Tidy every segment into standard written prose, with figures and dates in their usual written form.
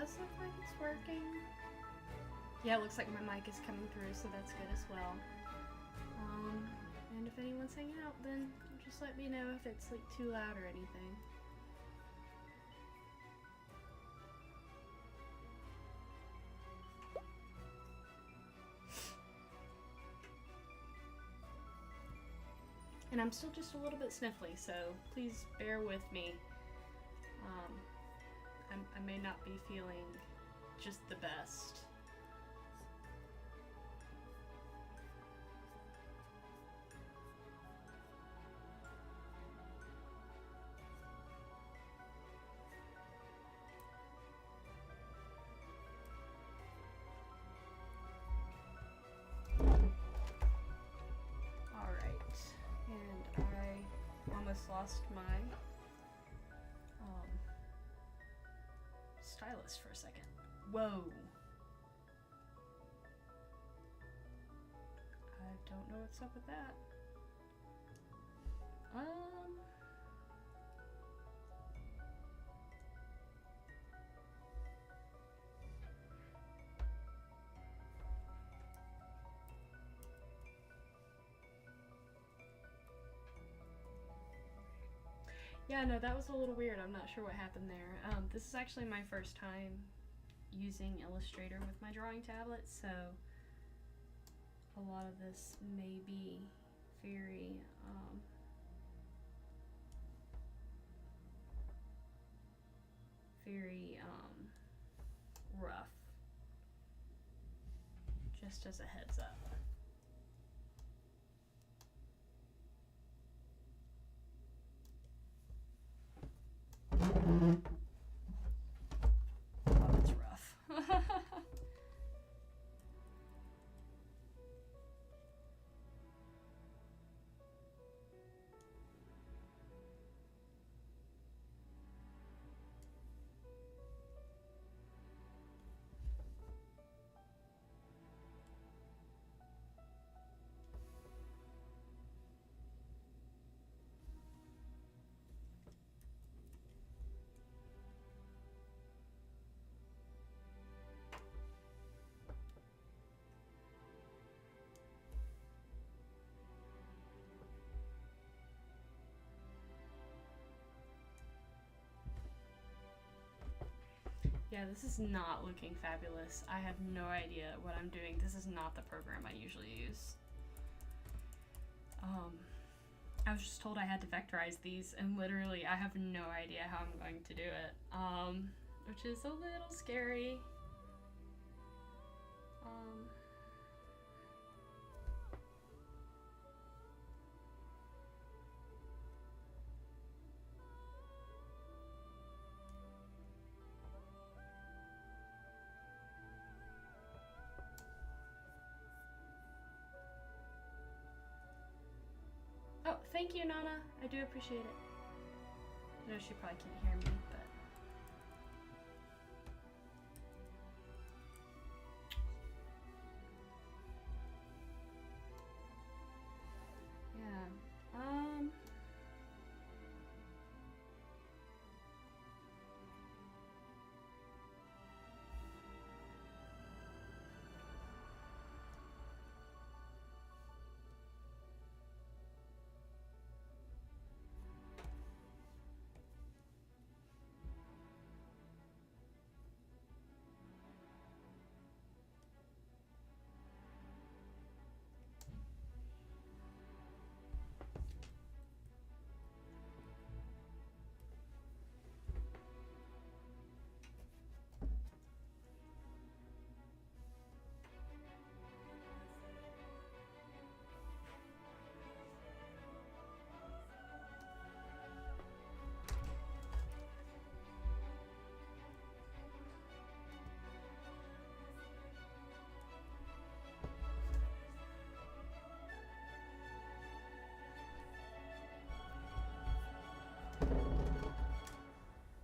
does look like it's working. Yeah, it looks like my mic is coming through, so that's good as well. And if anyone's hanging out, then just let me know if it's like too loud or anything. And I'm still just a little bit sniffly, so please bear with me. I may not be feeling just the best. Alright, and I almost lost my stylus for a second. Whoa! I don't know what's up with that. Yeah, no, that was a little weird. I'm not sure what happened there. This is actually my first time using Illustrator with my drawing tablet, so a lot of this may be very rough, just as a heads up. Oh, that's rough. Yeah, this is not looking fabulous. I have no idea what I'm doing. This is not the program I usually use. I was just told I had to vectorize these, and literally I have no idea how I'm going to do it, which is a little scary. Oh, thank you, Nana. I do appreciate it. I know she probably can't hear me, but... Yeah.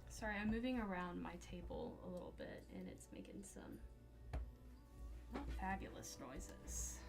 Sorry, I'm moving around my table a little bit, and it's making some not fabulous noises.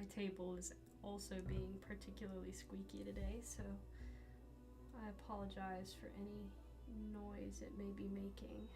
table is also being particularly squeaky today, so I apologize for any noise it may be making.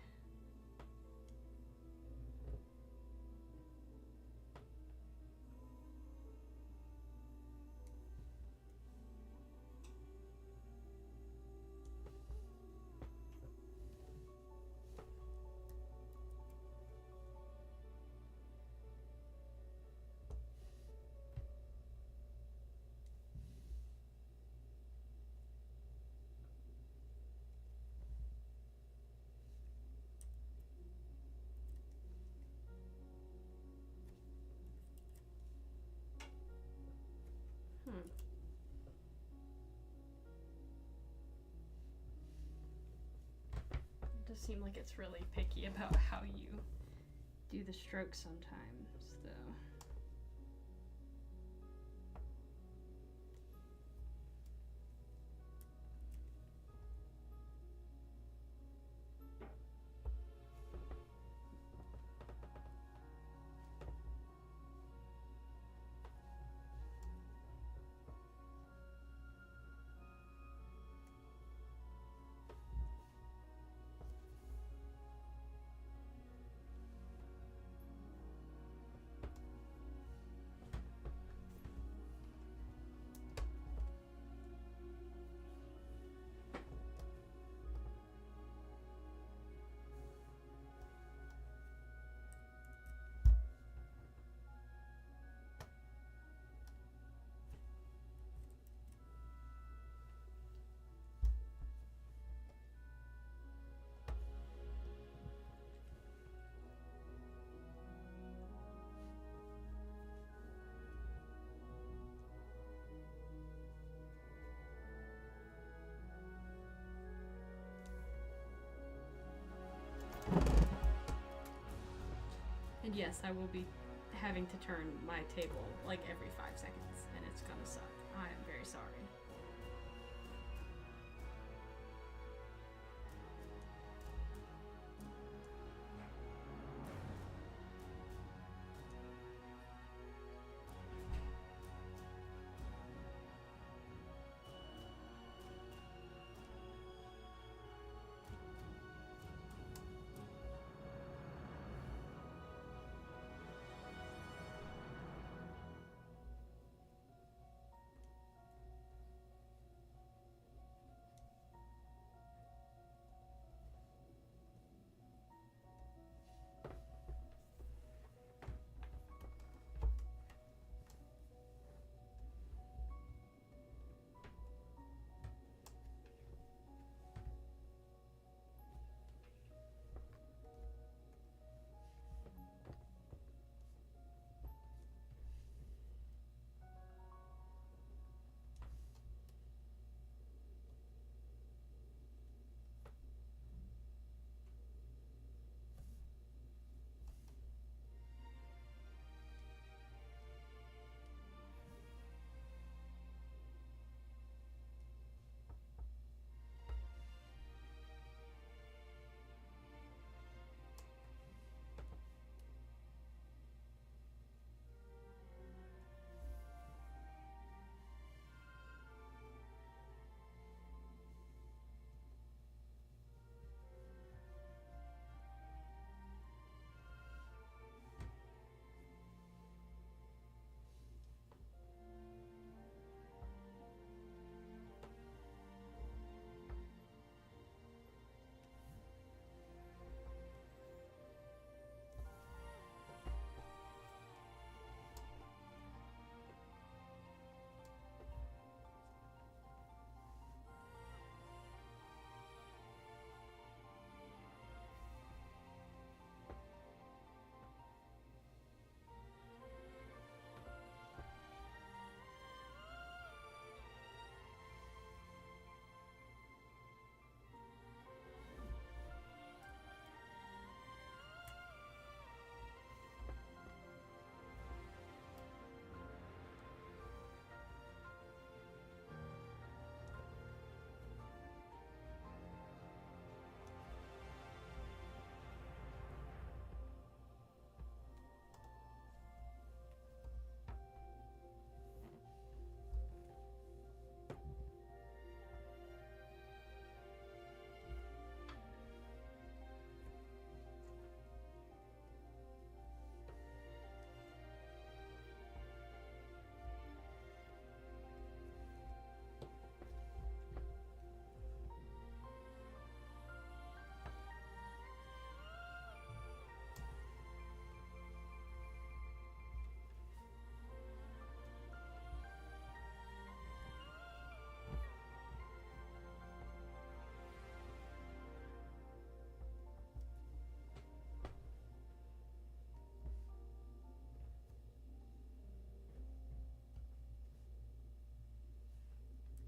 It does seem like it's really picky about how you do the strokes sometimes, though. And yes, I will be having to turn my table like every 5 seconds, and it's gonna suck. I am very sorry.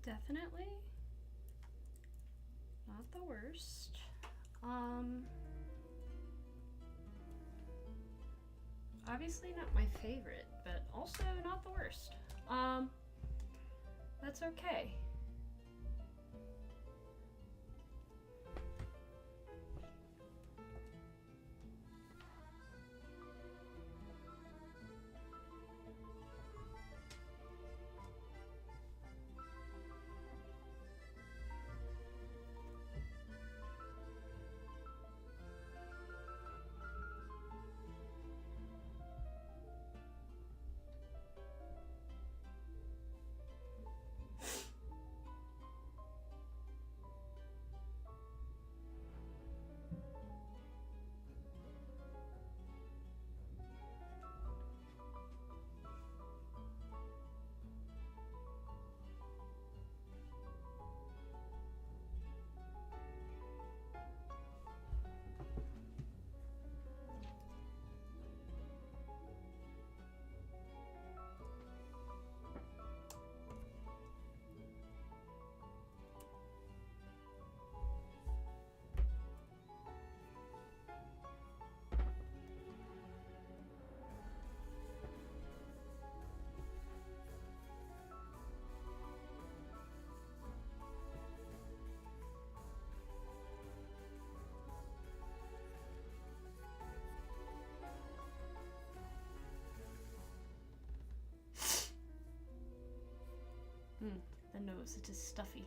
Definitely not the worst. Obviously not my favorite, but also not the worst. That's okay. The nose, it is stuffy.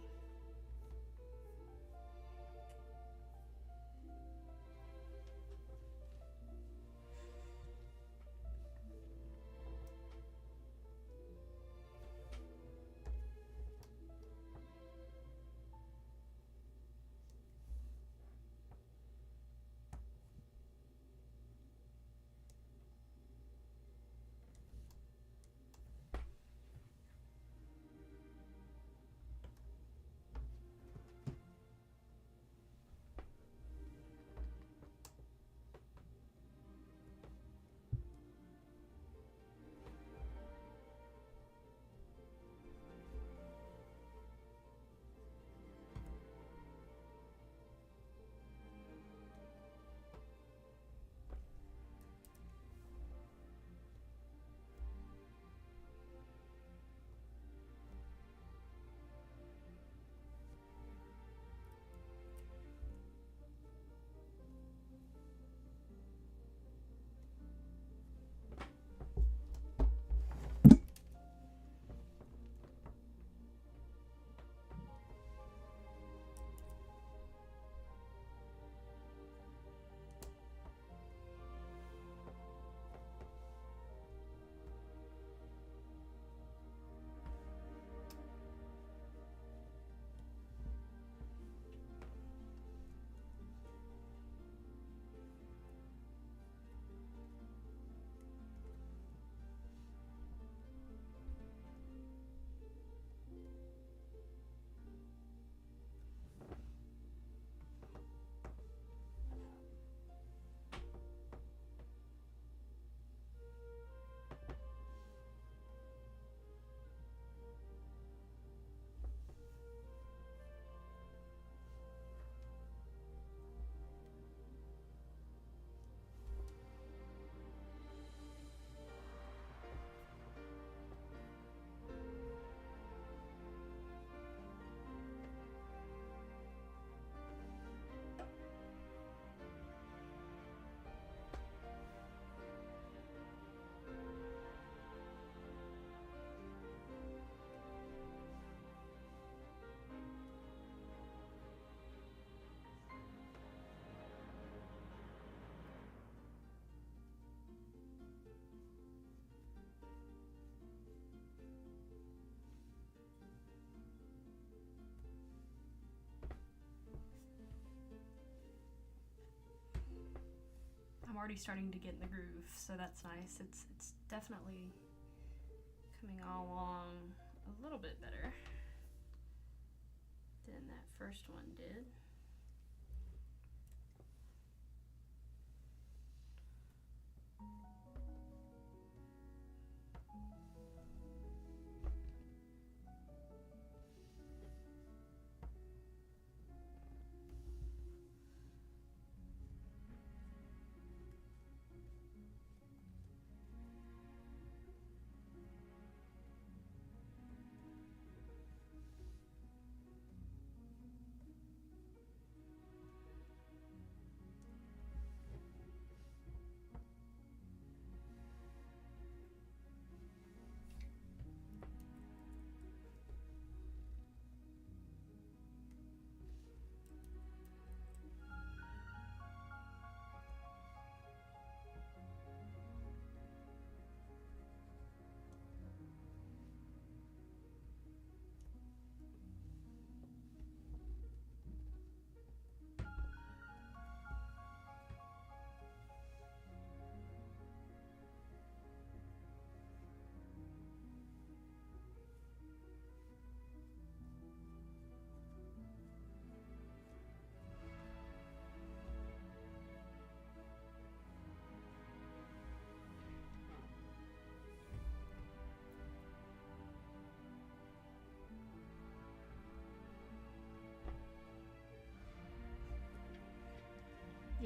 I'm already starting to get in the groove, so that's nice. It's definitely coming along a little bit better than that first one did.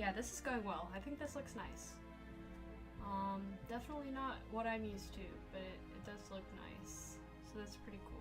Yeah, this is going well. I think this looks nice. Definitely not what I'm used to, but it does look nice. So that's pretty cool.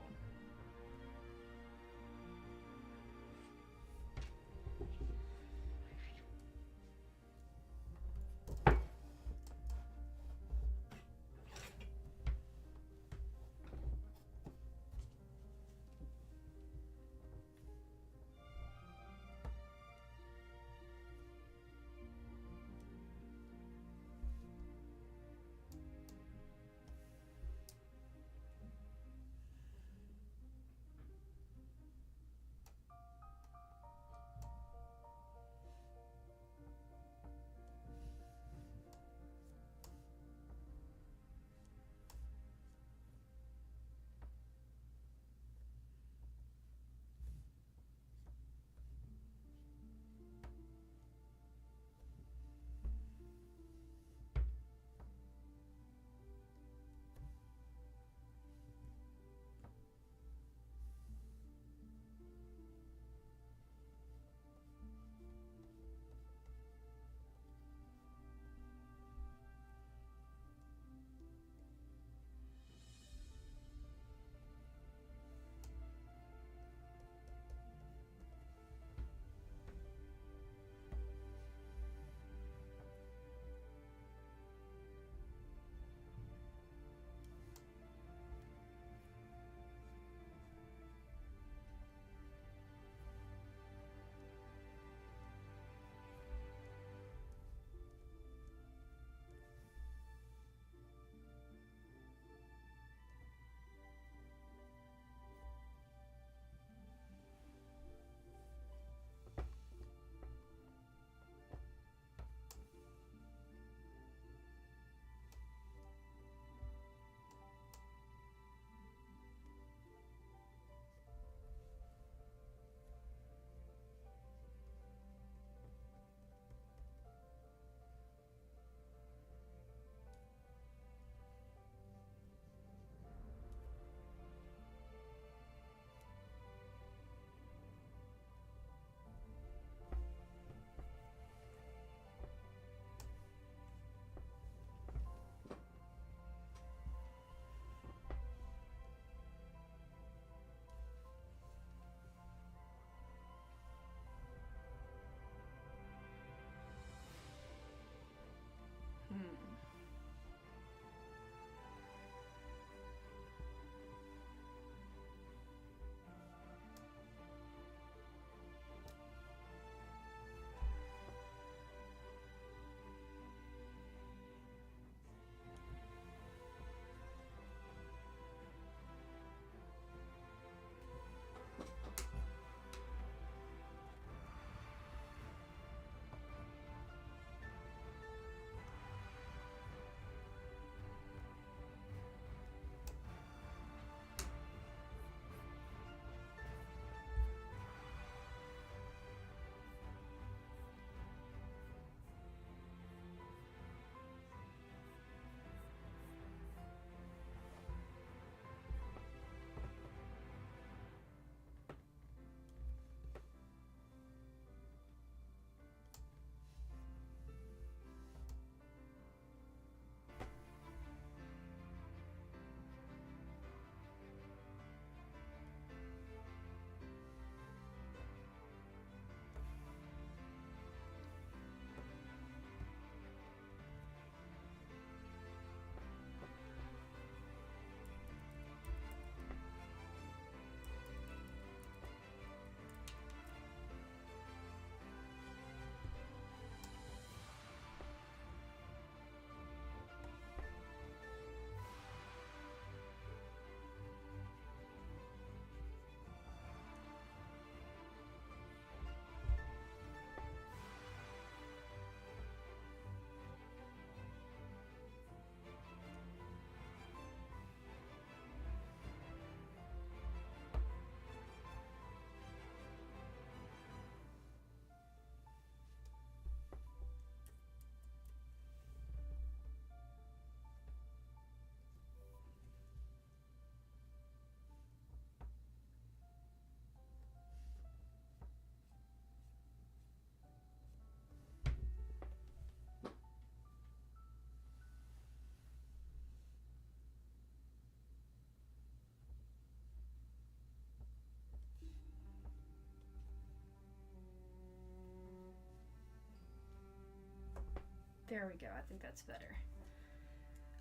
There we go, I think that's better.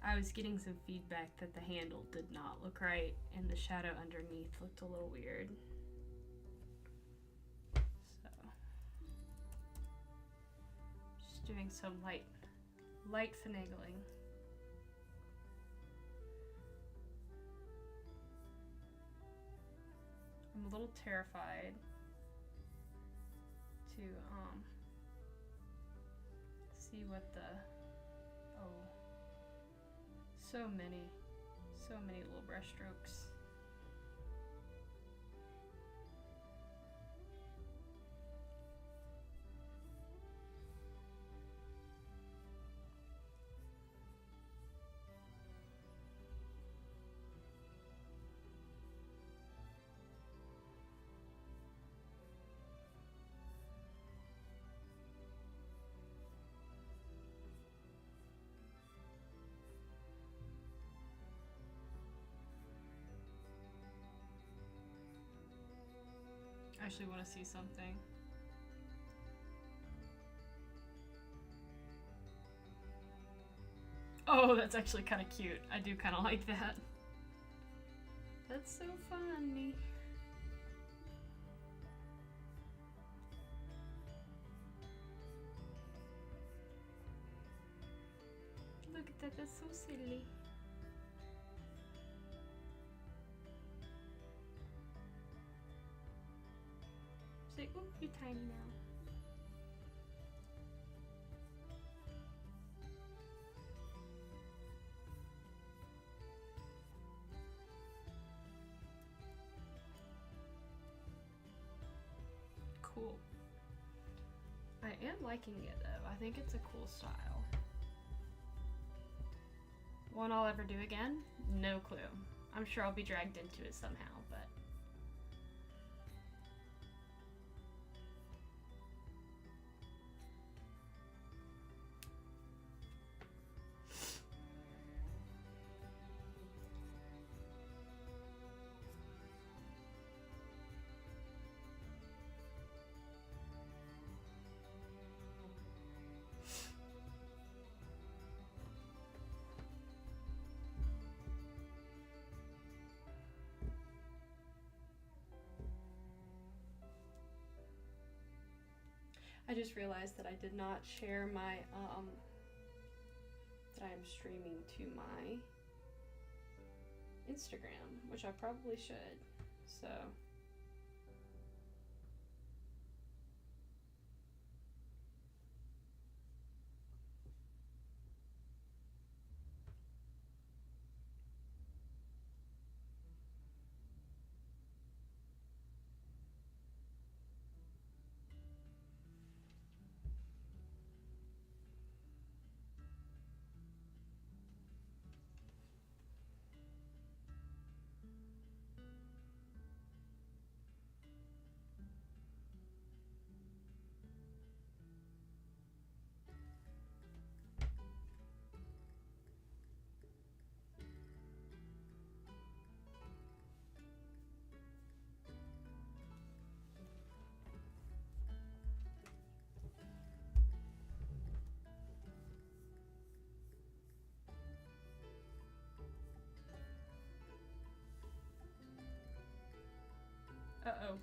I was getting some feedback that the handle did not look right and the shadow underneath looked a little weird. So, just doing some light finagling. I'm a little terrified to see what the, oh, so many little brush strokes. I actually want to see something. Oh, that's actually kind of cute. I do kind of like that. That's so funny. Look at that, that's so silly. Say, ooh, you're tiny now. Cool. I am liking it though. I think it's a cool style. One I'll ever do again? No clue. I'm sure I'll be dragged into it somehow, but I just realized that I did not share my, that I am streaming to my Instagram, which I probably should, so. Uh-oh.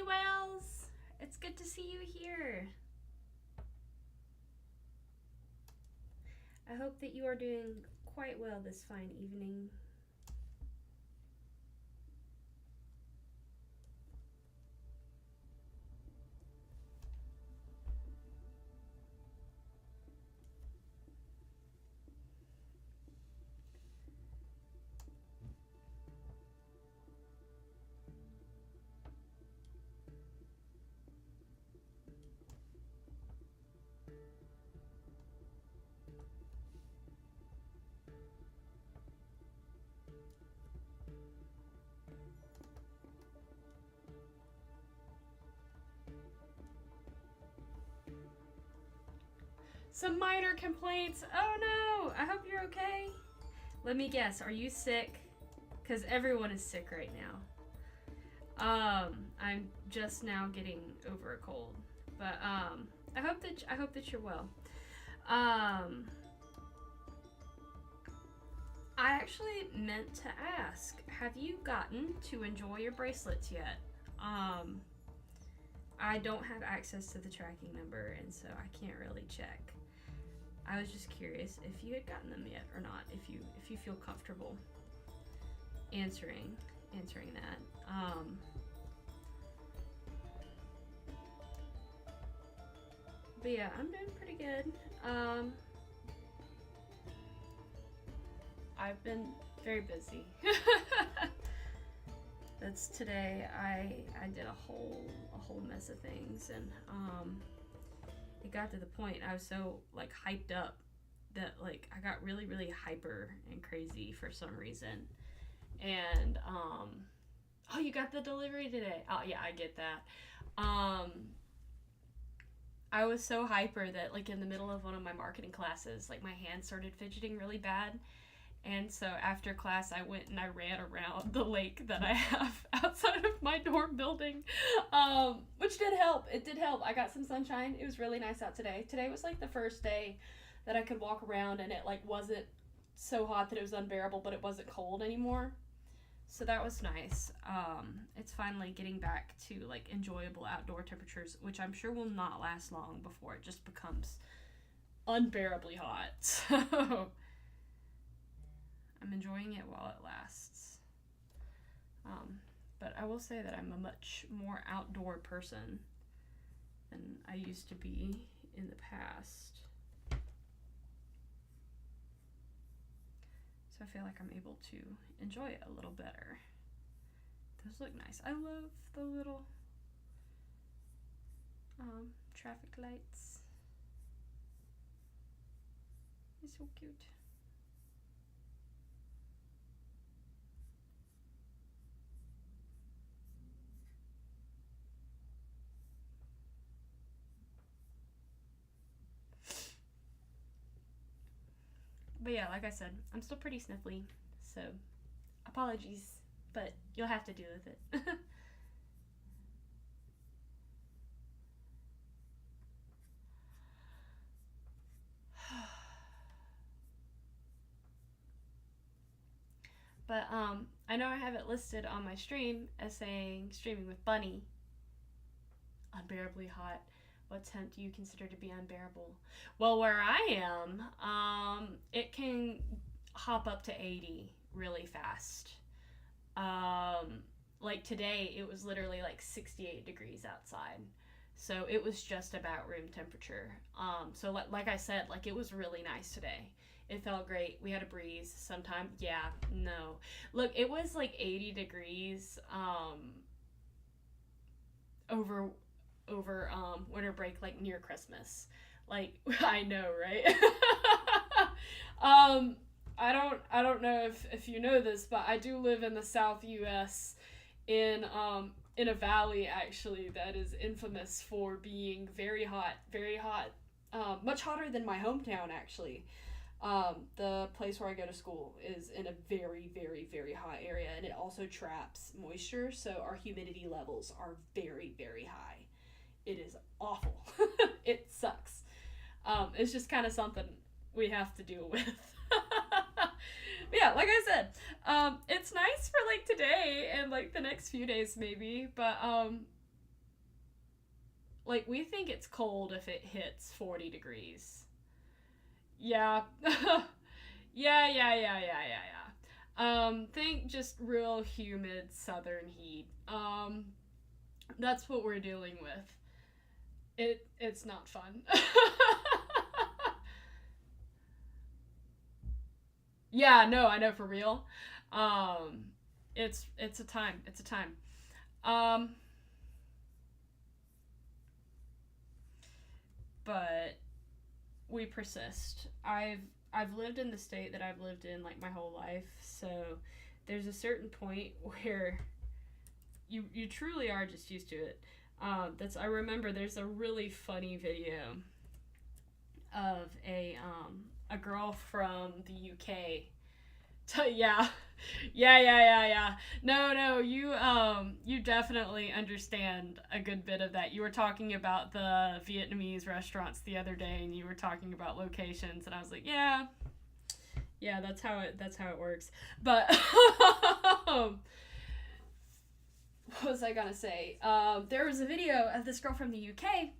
Bunny Whales! It's good to see you here. I hope that you are doing quite well this fine evening. Some minor complaints. Oh no! I hope you're okay. Let me guess. Are you sick? Because everyone is sick right now. I'm just now getting over a cold, but I hope that you're well. I actually meant to ask, have you gotten to enjoy your bracelets yet? I don't have access to the tracking number, and so I can't really check. I was just curious if you had gotten them yet or not, if you feel comfortable answering that. But yeah, I'm doing pretty good. I've been very busy. That's today. I did a whole mess of things, and it got to the point I was so like hyped up that like I got really hyper and crazy for some reason. And oh, you got the delivery today. Oh yeah, I get that. I was so hyper that like in the middle of one of my marketing classes, like my hands started fidgeting really bad. And so after class, I went and I ran around the lake that I have outside of my dorm building, which did help. It did help. I got some sunshine. It was really nice out today. Today was like the first day that I could walk around and it like wasn't so hot that it was unbearable, but it wasn't cold anymore. So that was nice. It's finally getting back to like enjoyable outdoor temperatures, which I'm sure will not last long before it just becomes unbearably hot. So I'm enjoying it while it lasts. But I will say that I'm a much more outdoor person than I used to be in the past. So I feel like I'm able to enjoy it a little better. Those look nice. I love the little traffic lights. It's so cute. But yeah, like I said, I'm still pretty sniffly, so apologies, but you'll have to deal with it. But I know I have it listed on my stream as saying streaming with Bunny. Unbearably hot. What temp do you consider to be unbearable? Well, where I am, it can hop up to 80 really fast. Like today, it was literally like 68 degrees outside. So it was just about room temperature. So like I said, like it was really nice today. It felt great. We had a breeze sometime. Yeah, no. Look, it was like 80 degrees over winter break, like near Christmas. Like I know, right? I don't know if you know this, but I do live in the South US in a valley actually that is infamous for being very hot, much hotter than my hometown actually. The place where I go to school is in a very hot area, and it also traps moisture, so our humidity levels are very high. It is awful. It sucks. It's just kind of something we have to deal with. Yeah, like I said, it's nice for like today and like the next few days maybe, but Like, we think it's cold if it hits 40 degrees. Yeah. Yeah. Think just real humid southern heat. That's what we're dealing with. It's not fun. Yeah, no, I know for real. Um, it's a time. It's a time. Um, but we persist. I've lived in the state that I've lived in like my whole life, so there's a certain point where you truly are just used to it. That's I remember there's a really funny video of a girl from the UK. Yeah. Yeah. No, you definitely understand a good bit of that. You were talking about the Vietnamese restaurants the other day, and you were talking about locations, and I was like, yeah, that's how it works. But what was I gonna say? There was a video of this girl from the UK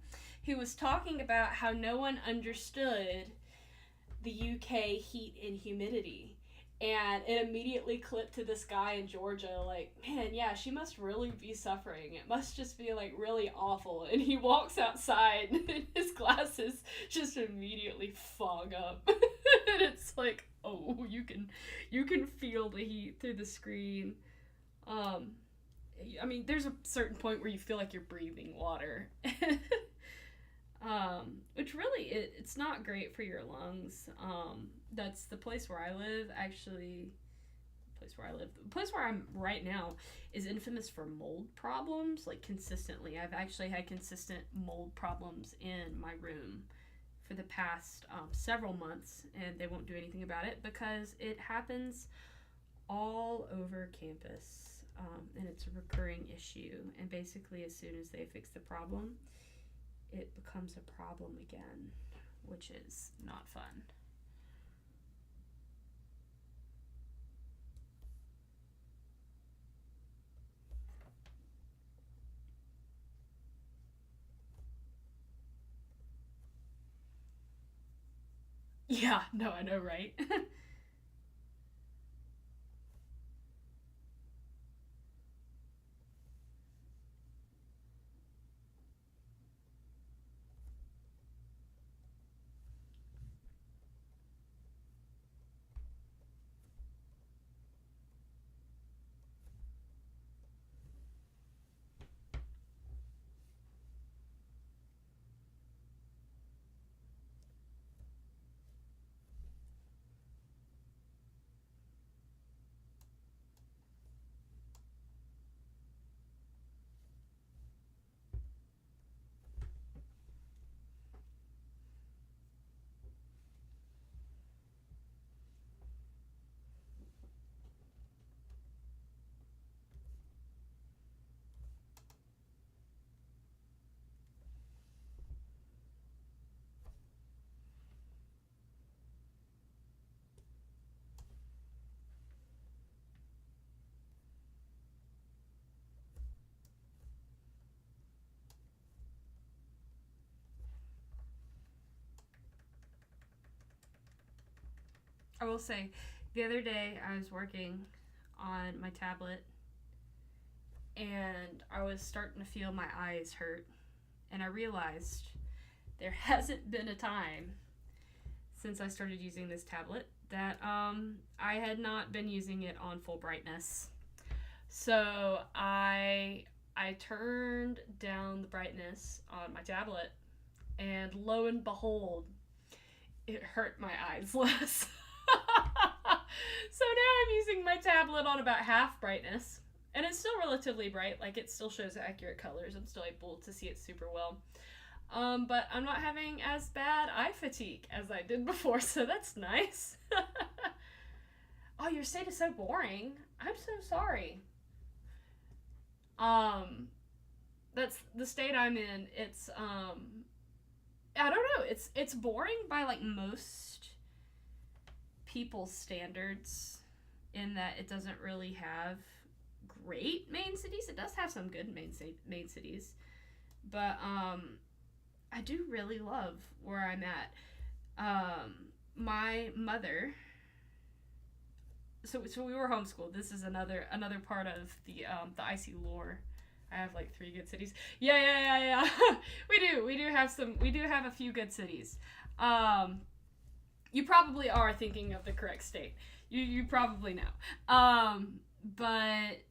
who was talking about how no one understood the UK heat and humidity. And it immediately clipped to this guy in Georgia, like, man, yeah, she must really be suffering. It must just be, like, really awful. And he walks outside, and his glasses just immediately fog up. And it's like, oh, you can feel the heat through the screen. Um, I mean, there's a certain point where you feel like you're breathing water. Which really it's not great for your lungs. That's the place where I live. Actually, the place where I'm right now is infamous for mold problems. Like consistently, I've actually had consistent mold problems in my room for the past several months, and they won't do anything about it because it happens all over campus, and it's a recurring issue. And basically, as soon as they fix the problem, it becomes a problem again, which is not fun. Yeah, no, I know, right? I will say, the other day I was working on my tablet and I was starting to feel my eyes hurt. And I realized there hasn't been a time since I started using this tablet that I had not been using it on full brightness. So I turned down the brightness on my tablet, and lo and behold, it hurt my eyes less. So now I'm using my tablet on about half brightness, and it's still relatively bright. Like it still shows accurate colors. I'm still able to see it super well. But I'm not having as bad eye fatigue as I did before, so that's nice. Oh, your state is so boring. I'm so sorry. Um, that's the state I'm in. It's I don't know. It's boring by like most people's standards in that it doesn't really have great main cities. It does have some good main cities, But I do really love where I'm at. My mother. So we were homeschooled. This is another part of the icy lore. I have like 3 good cities. Yeah. we do have a few good cities. You probably are thinking of the correct state. You probably know. But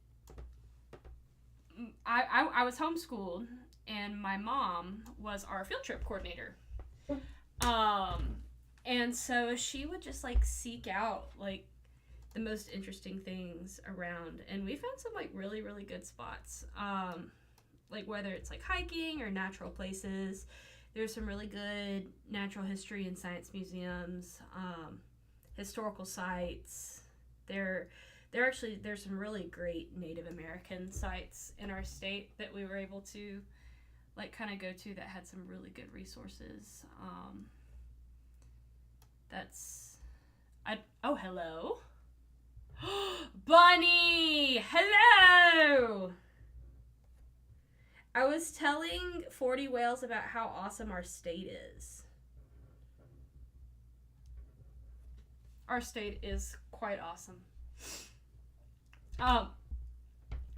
I was homeschooled, and my mom was our field trip coordinator. And so she would just like seek out like the most interesting things around, and we found some like really really good spots. Like whether it's like hiking or natural places, there's some really good natural history and science museums, historical sites. There's some really great Native American sites in our state that we were able to like kind of go to that had some really good resources. Oh, hello. Bunny! Hello! I was telling 40 Whales about how awesome our state is. Our state is quite awesome.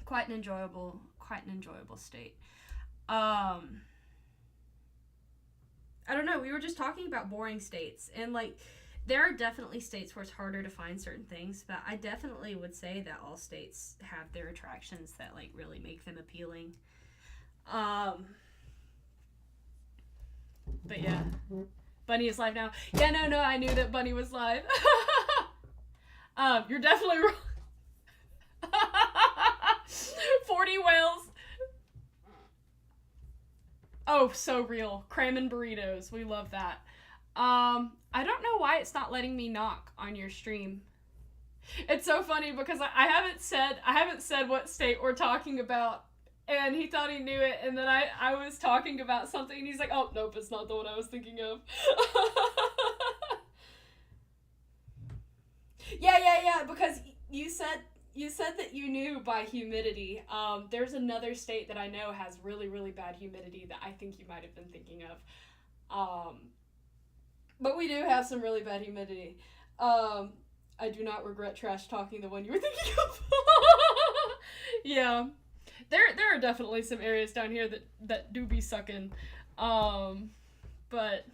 Quite an enjoyable state. I don't know, we were just talking about boring states, and like there are definitely states where it's harder to find certain things, but I definitely would say that all states have their attractions that like really make them appealing. But yeah, Bunny is live now. Yeah, no, I knew that Bunny was live. You're definitely wrong. 40 Whales. Oh, so real. Cramming burritos. We love that. I don't know why it's not letting me knock on your stream. It's so funny because I haven't said what state we're talking about, and he thought he knew it, and then I was talking about something, and he's like, oh, nope, it's not the one I was thinking of. Yeah, because you said that you knew by humidity. There's another state that I know has really, really bad humidity that I think you might have been thinking of. But we do have some really bad humidity. I do not regret trash talking the one you were thinking of. Yeah. There are definitely some areas down here that do be sucking. But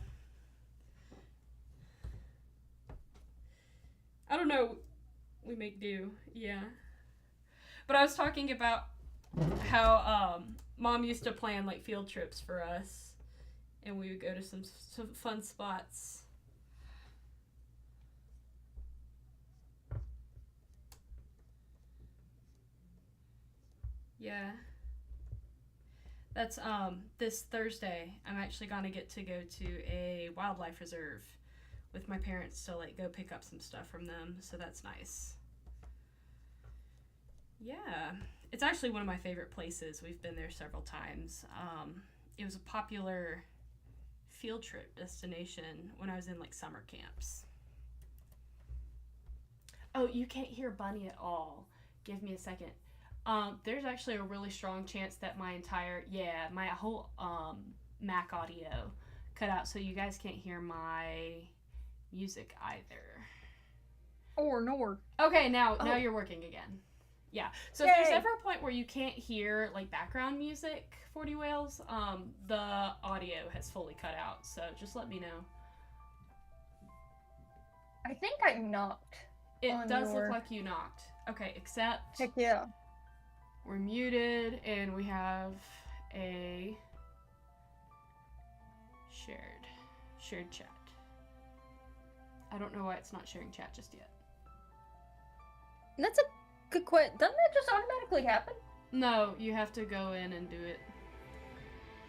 I don't know. We make do. Yeah. But I was talking about how Mom used to plan like field trips for us, and we would go to some fun spots. Yeah. That's this Thursday. I'm actually gonna get to go to a wildlife reserve with my parents to like go pick up some stuff from them, so that's nice. Yeah. It's actually one of my favorite places. We've been there several times. It was a popular field trip destination when I was in like summer camps. Oh, you can't hear Bunny at all. Give me a second. There's actually a really strong chance that my whole Mac audio cut out, so you guys can't hear my music either. Nor. Okay, now you're working again. Yeah. So Yay. If there's ever a point where you can't hear like background music, 40 Whales, the audio has fully cut out. So just let me know. I think I knocked. It does look like you knocked. Okay, except Heck yeah. we're muted and we have a shared chat. I don't know why it's not sharing chat just yet. That's a good question. Doesn't that just automatically happen? No, you have to go in and do it.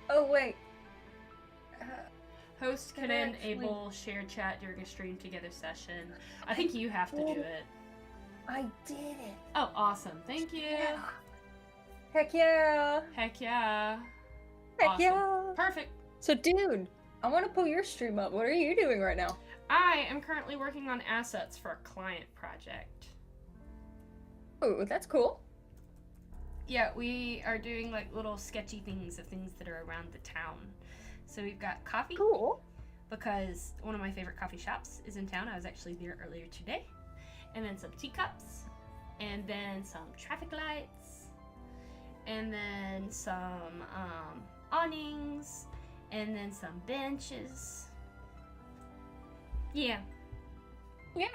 Oh, wait. Host can enable shared chat during a stream together session. I think you have to do it. I did it. Oh, awesome. Thank you. Yeah. Heck yeah. Heck yeah. Heck Awesome. yeah. Perfect. So, dude, I want to pull your stream up. What are you doing right now? I am currently working on assets for a client project. Oh, that's cool. Yeah, we are doing like little sketchy things of things that are around the town. So we've got coffee Cool. because one of my favorite coffee shops is in town. I was actually there earlier today. And then some teacups, and then some traffic lights, and then some awnings, and then some benches. Yeah. Yeah,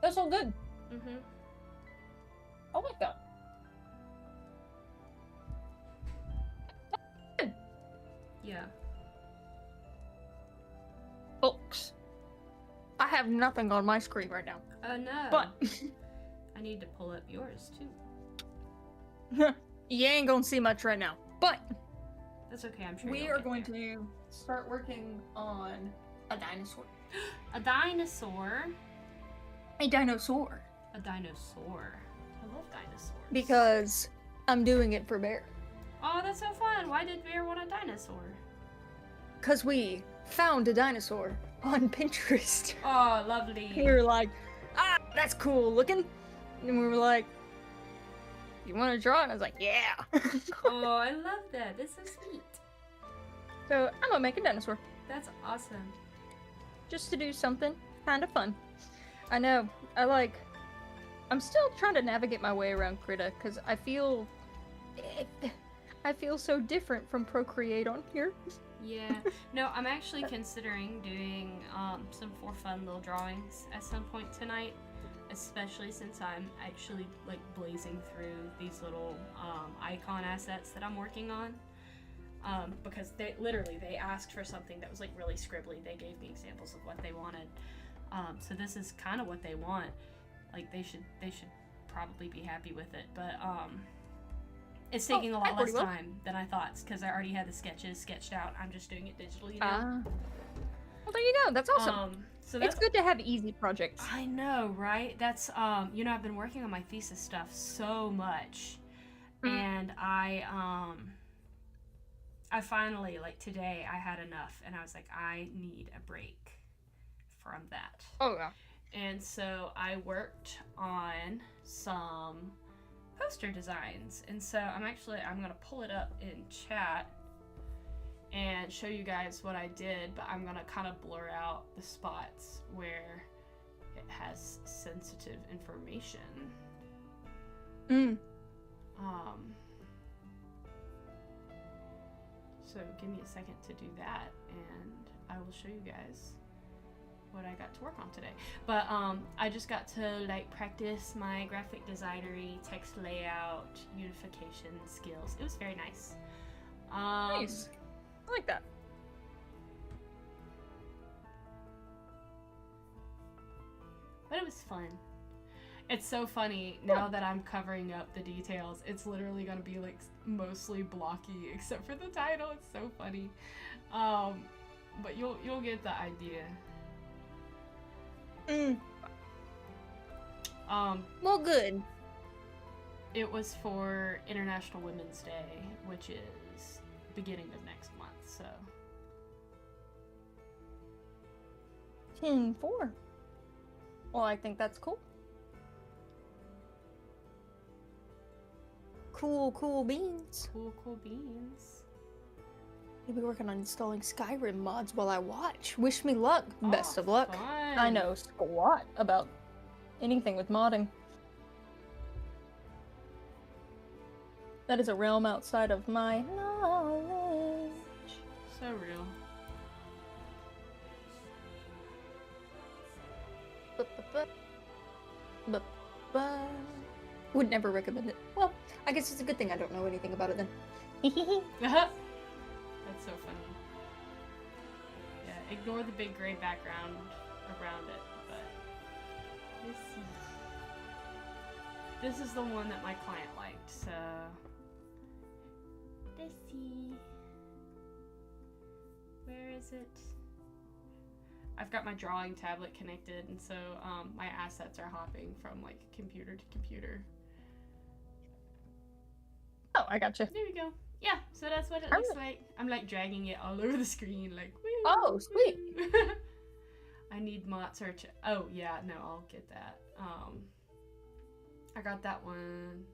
that's all good. Mhm. I like that. Yeah. Books. I have nothing on my screen right now. Oh no. But I need to pull up yours too. you ain't gonna see much right now. But That's okay. I'm sure we you'll are get going there. to start working on a dinosaur. A dinosaur. A dinosaur. A dinosaur. I love dinosaurs. Because I'm doing it for Bear. Oh, that's so fun. Why did Bear want a dinosaur? Because we found a dinosaur on Pinterest. Oh, lovely. We were like, ah, that's cool looking. And we were like, you want to draw it? And I was like, yeah. Oh, I love that. This is sweet. So I'm gonna make a dinosaur. That's awesome. Just to do something kind of fun. I know, I'm still trying to navigate my way around Krita, because I feel so different from Procreate on here. Yeah. No, I'm actually considering doing some for fun little drawings at some point tonight, especially since I'm actually like blazing through these little icon assets that I'm working on. Because they asked for something that was like really scribbly. They gave me examples of what they wanted. So this is kind of what they want. Like they should probably be happy with it, but it's taking a lot less time than I thought because I already had the sketches sketched out. I'm just doing it digitally now. Well, there you go. That's awesome. So it's good to have easy projects. I know, right? That's I've been working on my thesis stuff so much, and I finally, like today, I had enough, and I was like, I need a break from that. Oh yeah. And so I worked on some poster designs, and so I'm gonna pull it up in chat and show you guys what I did, but I'm gonna kind of blur out the spots where it has sensitive information. So give me a second to do that, and I will show you guys what I got to work on today. But I just got to like practice my graphic designery, text layout, unification skills. It was very nice. Nice. I like that. But it was fun. It's so funny now that I'm covering up the details. It's literally gonna be like mostly blocky except for the title. It's so funny. But you'll get the idea. Well, good. It was for International Women's Day, which is beginning of next month, so. 10-4. Well, I think that's cool. Cool beans. Cool beans. You'll be working on installing Skyrim mods while I watch. Wish me luck. Best of luck. Fun. I know squat about anything with modding. That is a realm outside of my knowledge. So real. Would never recommend it. Well, I guess it's a good thing I don't know anything about it then. That's so funny. Yeah, ignore the big gray background around it, but let's see. This is the one that my client liked, so let's see. Where is it? I've got my drawing tablet connected, and so my assets are hopping from like computer to computer. Oh, I gotcha. There we go. Yeah, so that's what it looks like. I'm like dragging it all over the screen, like. Woo, Oh, sweet. I need mod search. Oh yeah, no, I'll get that. I got that one.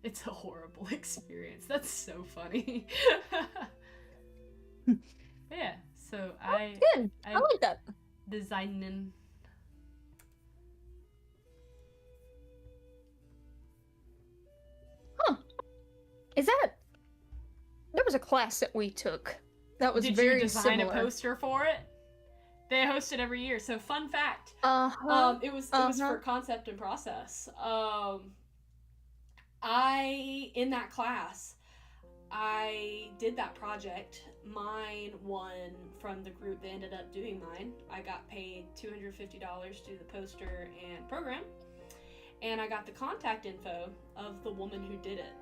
It's a horrible experience. That's so funny. Yeah, so Good. I I like that. designen. Huh. Is that? There was a class that we took that was Did very you design similar. a poster for it? They host it every year. So fun fact. Uh-huh. It was for concept and process. I in that class, I did that project. Mine won from the group that ended up doing mine. I got paid $250 to do the poster and program, and I got the contact info of the woman who did it.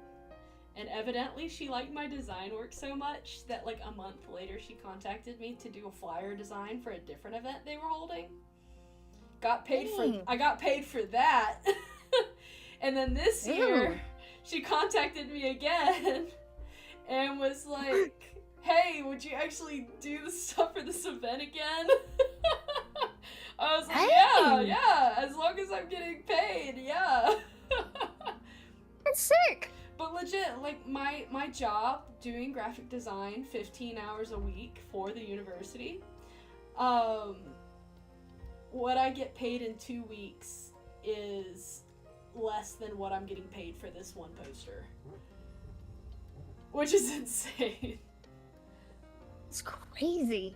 And evidently she liked my design work so much that like a month later she contacted me to do a flyer design for a different event they were holding. I got paid for that. And then this year she contacted me again and was like, "Hey, would you actually do the stuff for this event again?" I was like, "Yeah, as long as I'm getting paid, yeah." That's sick. But legit, like my job doing graphic design 15 hours a week for the university, what I get paid in 2 weeks is less than what I'm getting paid for this one poster. Which is insane. It's crazy.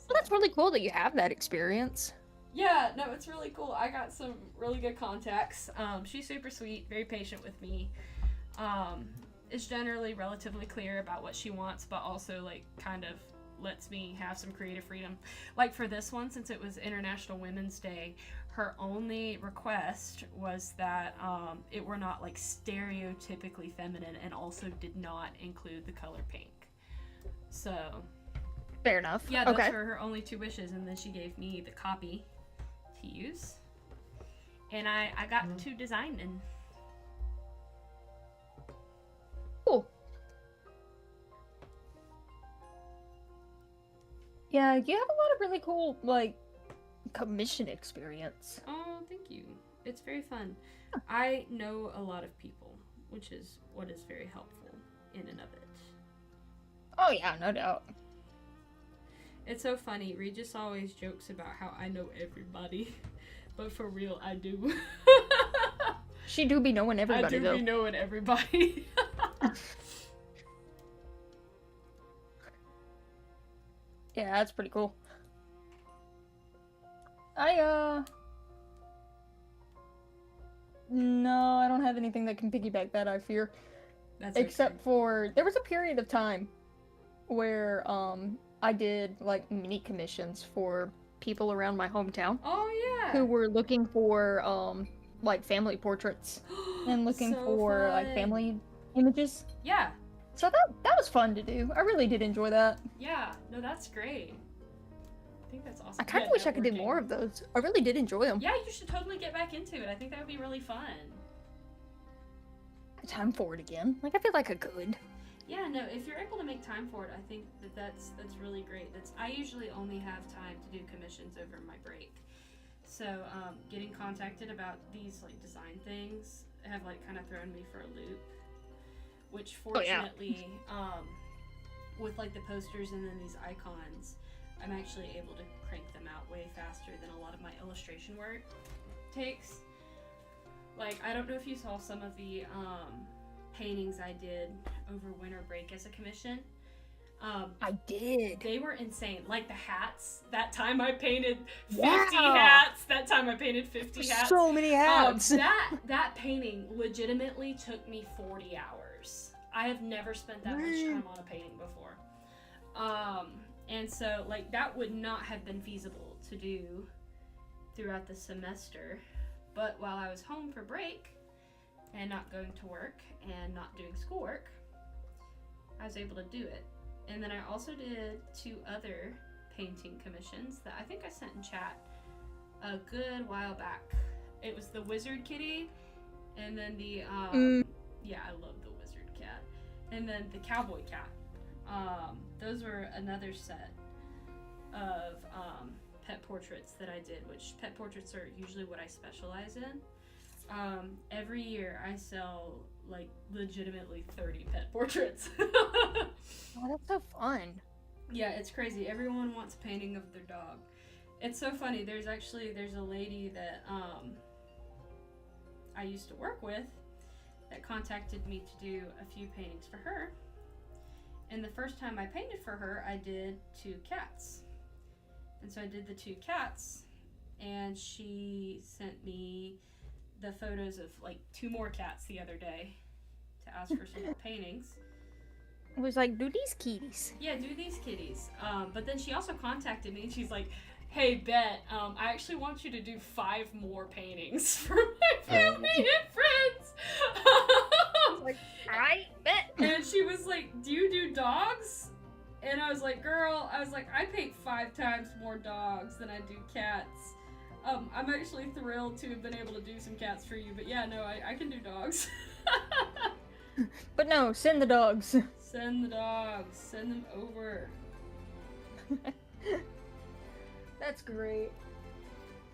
Well, that's really cool that you have that experience. Yeah, no, it's really cool. I got some really good contacts. She's super sweet, very patient with me. Is generally relatively clear about what she wants, but also like kind of lets me have some creative freedom. Like for this one, since it was International Women's Day, her only request was that it were not like stereotypically feminine and also did not include the color pink. So fair enough. Yeah, those were her only two wishes, and then she gave me the copy to use. And I got to design and cool. Yeah, you have a lot of really cool, like, commission experience. Oh, thank you. It's very fun. I know a lot of people, which is what is very helpful in and of it. Oh yeah, no doubt. It's so funny. Regis always jokes about how I know everybody, but for real, I do. She do be knowing everybody, though. I do be knowing everybody. Yeah, that's pretty cool. No, I don't have anything that can piggyback that, I fear. Except for, there was a period of time where, I did, like, mini commissions for people around my hometown. Oh, yeah! Who were looking for, like, family portraits. And looking for, like, family images. Yeah. So that was fun to do. I really did enjoy that. Yeah, no, that's great. I think that's awesome. I kind of wish I could do more of those. I really did enjoy them. Yeah, you should totally get back into it. I think that would be really fun. Time for it again. Like, I feel like I could. Yeah, no, if you're able to make time for it, I think that's really great. I usually only have time to do commissions over my break. So, getting contacted about these, like, design things have, like, kind of thrown me for a loop. Which, fortunately, with, like, the posters and then these icons, I'm actually able to crank them out way faster than a lot of my illustration work takes. Like, I don't know if you saw some of the paintings I did over winter break as a commission. I did. They were insane. Like the hats. That time I painted 50 hats. That time I painted 50 hats. So many hats. That painting legitimately took me 40 hours. I have never spent that much time on a painting before. And so, like, that would not have been feasible to do throughout the semester. But while I was home for break and not going to work and not doing schoolwork, I was able to do it. And then I also did 2 other painting commissions that I think I sent in chat a good while back. It was the Wizard Kitty, and then the, yeah, I love the Wizard Cat. And then the Cowboy Cat. Those were another set of pet portraits that I did, which pet portraits are usually what I specialize in. Every year I sell like legitimately 30 pet portraits. Oh, that's so fun. Yeah, it's crazy. Everyone wants a painting of their dog. It's so funny. There's a lady that I used to work with that contacted me to do a few paintings for her. And the first time I painted for her, I did 2 cats. And so I did the 2 cats, and she sent me the photos of like 2 more cats the other day to ask for some more paintings. It was like, do these kitties. Yeah, do these kitties. But then she also contacted me, and she's like, hey, Bet, I actually want you to do 5 more paintings for my family and friends. Like, alright, Bet. And she was like, do you do dogs? And I was like, girl, I paint 5 times more dogs than I do cats. I'm actually thrilled to have been able to do some cats for you, but yeah, no, I can do dogs. But no, send the dogs. Send the dogs. Send them over. That's great.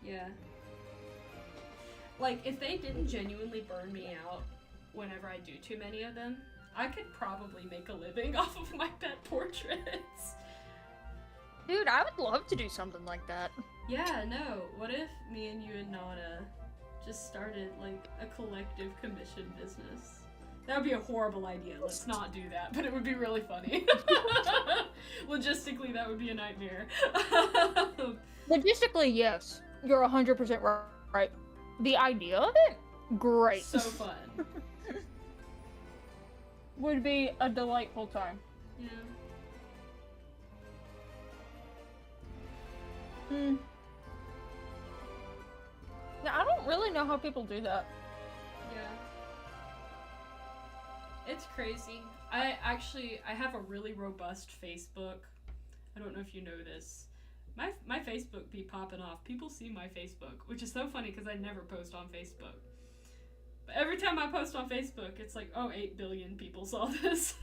Yeah. Like, if they didn't genuinely burn me out whenever I do too many of them, I could probably make a living off of my pet portraits. Dude, I would love to do something like that. Yeah, no. What if me and you and Nana just started, like, a collective commission business? That would be a horrible idea. Let's not do that, but it would be really funny. Logistically, that would be a nightmare. Logistically, yes. You're 100% right. The idea of it? Great. So fun. Would be a delightful time. Yeah. Yeah, I don't really know how people do that. Yeah. It's crazy. I have a really robust Facebook. I don't know if you know this. My Facebook be popping off. People see my Facebook, which is so funny because I never post on Facebook. But every time I post on Facebook, it's like, oh, 8 billion people saw this.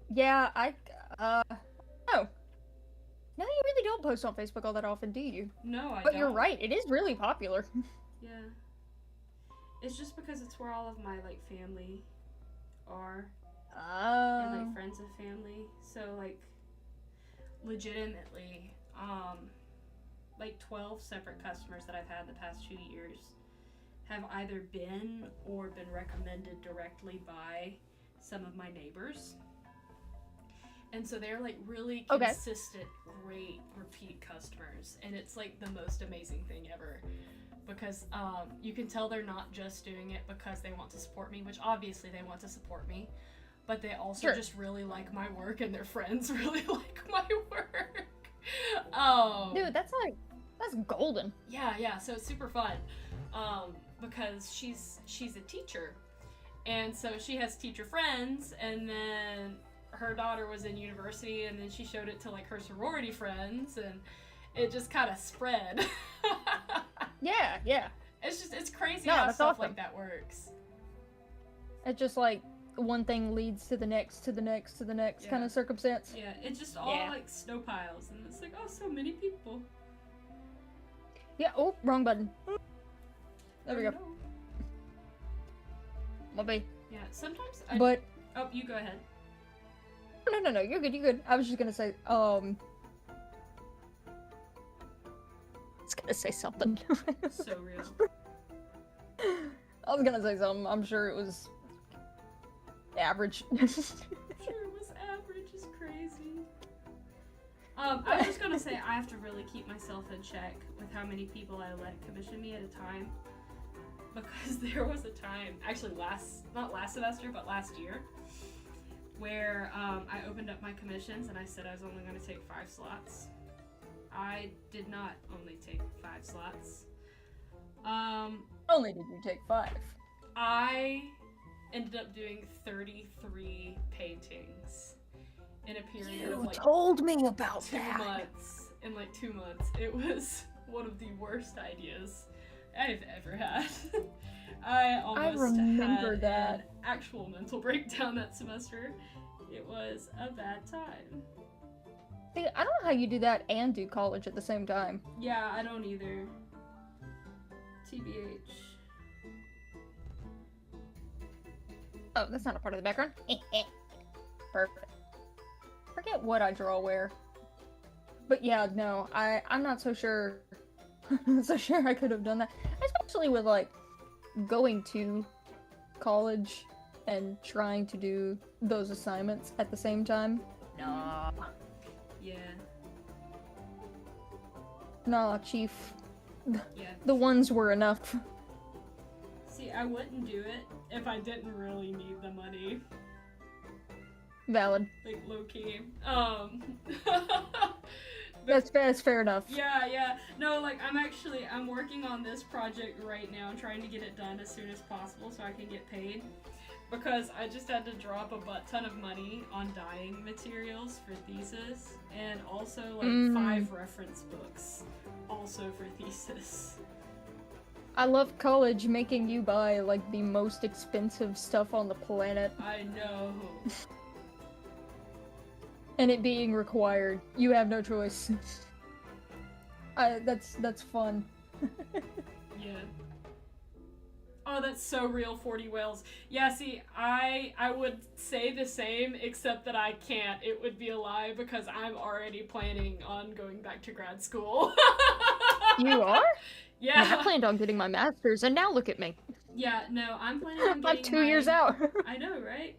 Yeah, no. No, you really don't post on Facebook all that often, do you? No, I don't. But you're right, it is really popular. Yeah. It's just because it's where all of my, like, family are. And, like, friends of family. So, like, legitimately, like 12 separate customers that I've had in the past 2 years have either been or been recommended directly by some of my neighbors. And so they're like really consistent, great repeat customers. And it's like the most amazing thing ever. Because you can tell they're not just doing it because they want to support me, which obviously they want to support me. But they also just really like my work, and their friends really like my work. Dude, that's golden. Yeah, so it's super fun. Because she's a teacher. And so she has teacher friends, and then her daughter was in university, and then she showed it to like her sorority friends, and it just kind of spread. Yeah. It's crazy how stuff like that works. It's just like one thing leads to the next kind of circumstance. Yeah, it's just all like snow piles, and it's like, oh, so many people. Yeah, oh, wrong button. There we go. Maybe. Yeah, sometimes But... Oh, you go ahead. No, you're good. I was just gonna say, I was gonna say something. So real. I was gonna say something. I'm sure it was average. I'm sure it was average. It's crazy. I was just gonna say I have to really keep myself in check with how many people I let commission me at a time. Because there was a time, actually not last semester, but last year, where I opened up my commissions and I said I was only going to take 5 slots. I did not only take 5 slots. Only did you take 5. I ended up doing 33 paintings in a period of like told me about 2 months. In like 2 months. It was one of the worst ideas I've ever had. I almost had an actual mental breakdown that semester. It was a bad time. See, I don't know how you do that and do college at the same time. Yeah, I don't either. TBH. Oh, that's not a part of the background. Perfect. Forget what I draw where. But yeah, no, I'm not so sure. So sure I could have done that. Especially with, like, going to college and trying to do those assignments at the same time. Nah. Yeah. Nah, chief. Yeah. The ones were enough. See, I wouldn't do it if I didn't really need the money. Valid. Like, low-key. That's fair enough. Yeah. No, like, I'm working on this project right now, trying to get it done as soon as possible so I can get paid. Because I just had to drop a butt ton of money on dyeing materials for thesis, and also, like, 5 reference books, also for thesis. I love college making you buy, like, the most expensive stuff on the planet. I know. And it being required. You have no choice. That's fun. Yeah. Oh, that's so real, 40 whales. Yeah, see, I would say the same, except that I can't. It would be a lie because I'm already planning on going back to grad school. You are? Yeah. I planned on getting my master's, and now look at me. Yeah, no, I'm planning on getting I'm 2 years out. I know, right?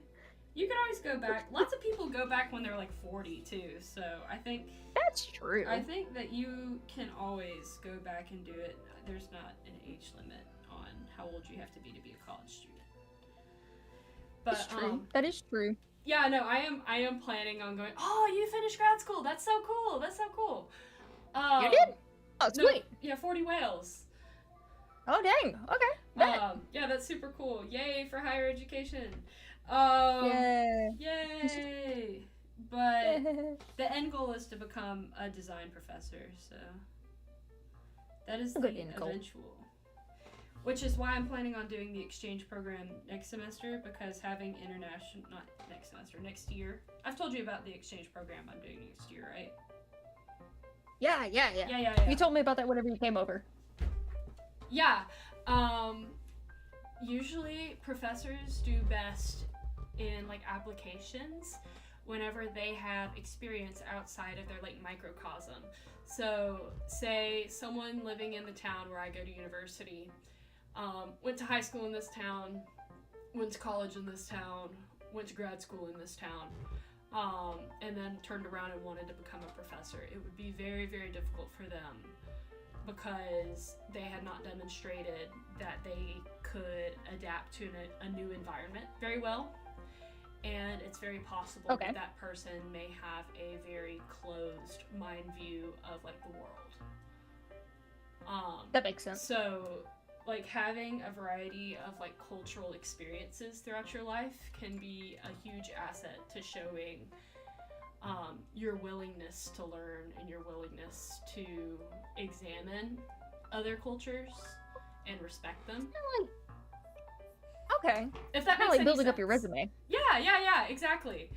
You can always go back. Lots of people go back when they're like 40 too, so I think... That's true. I think that you can always go back and do it. There's not an age limit on how old you have to be a college student. But, that's true. That is true. Yeah, no, I am planning on going, oh, you finished grad school! That's so cool! That's so cool! You did? Oh, sweet. No, yeah, 40 whales. Oh, dang. Okay. Yeah, that's super cool. Yay for higher education. Yay! But the end goal is to become a design professor, so that is the eventual. Which is why I'm planning on doing the exchange program next semester, because having next year. I've told you about the exchange program I'm doing next year, right? Yeah. You told me about that whenever you came over. Yeah. Usually professors do best in, like, applications whenever they have experience outside of their, like, microcosm. So, say someone living in the town where I go to university, went to high school in this town, went to college in this town, went to grad school in this town, and then turned around and wanted to become a professor. It would be very, very difficult for them because they had not demonstrated that they could adapt to a new environment very well. And it's very possible that that person may have a very closed mind view of, like, the world. That makes sense. So, like, having a variety of, like, cultural experiences throughout your life can be a huge asset to showing your willingness to learn and your willingness to examine other cultures and respect them. Okay. If that makes like any building sense. up your resume. Yeah, exactly.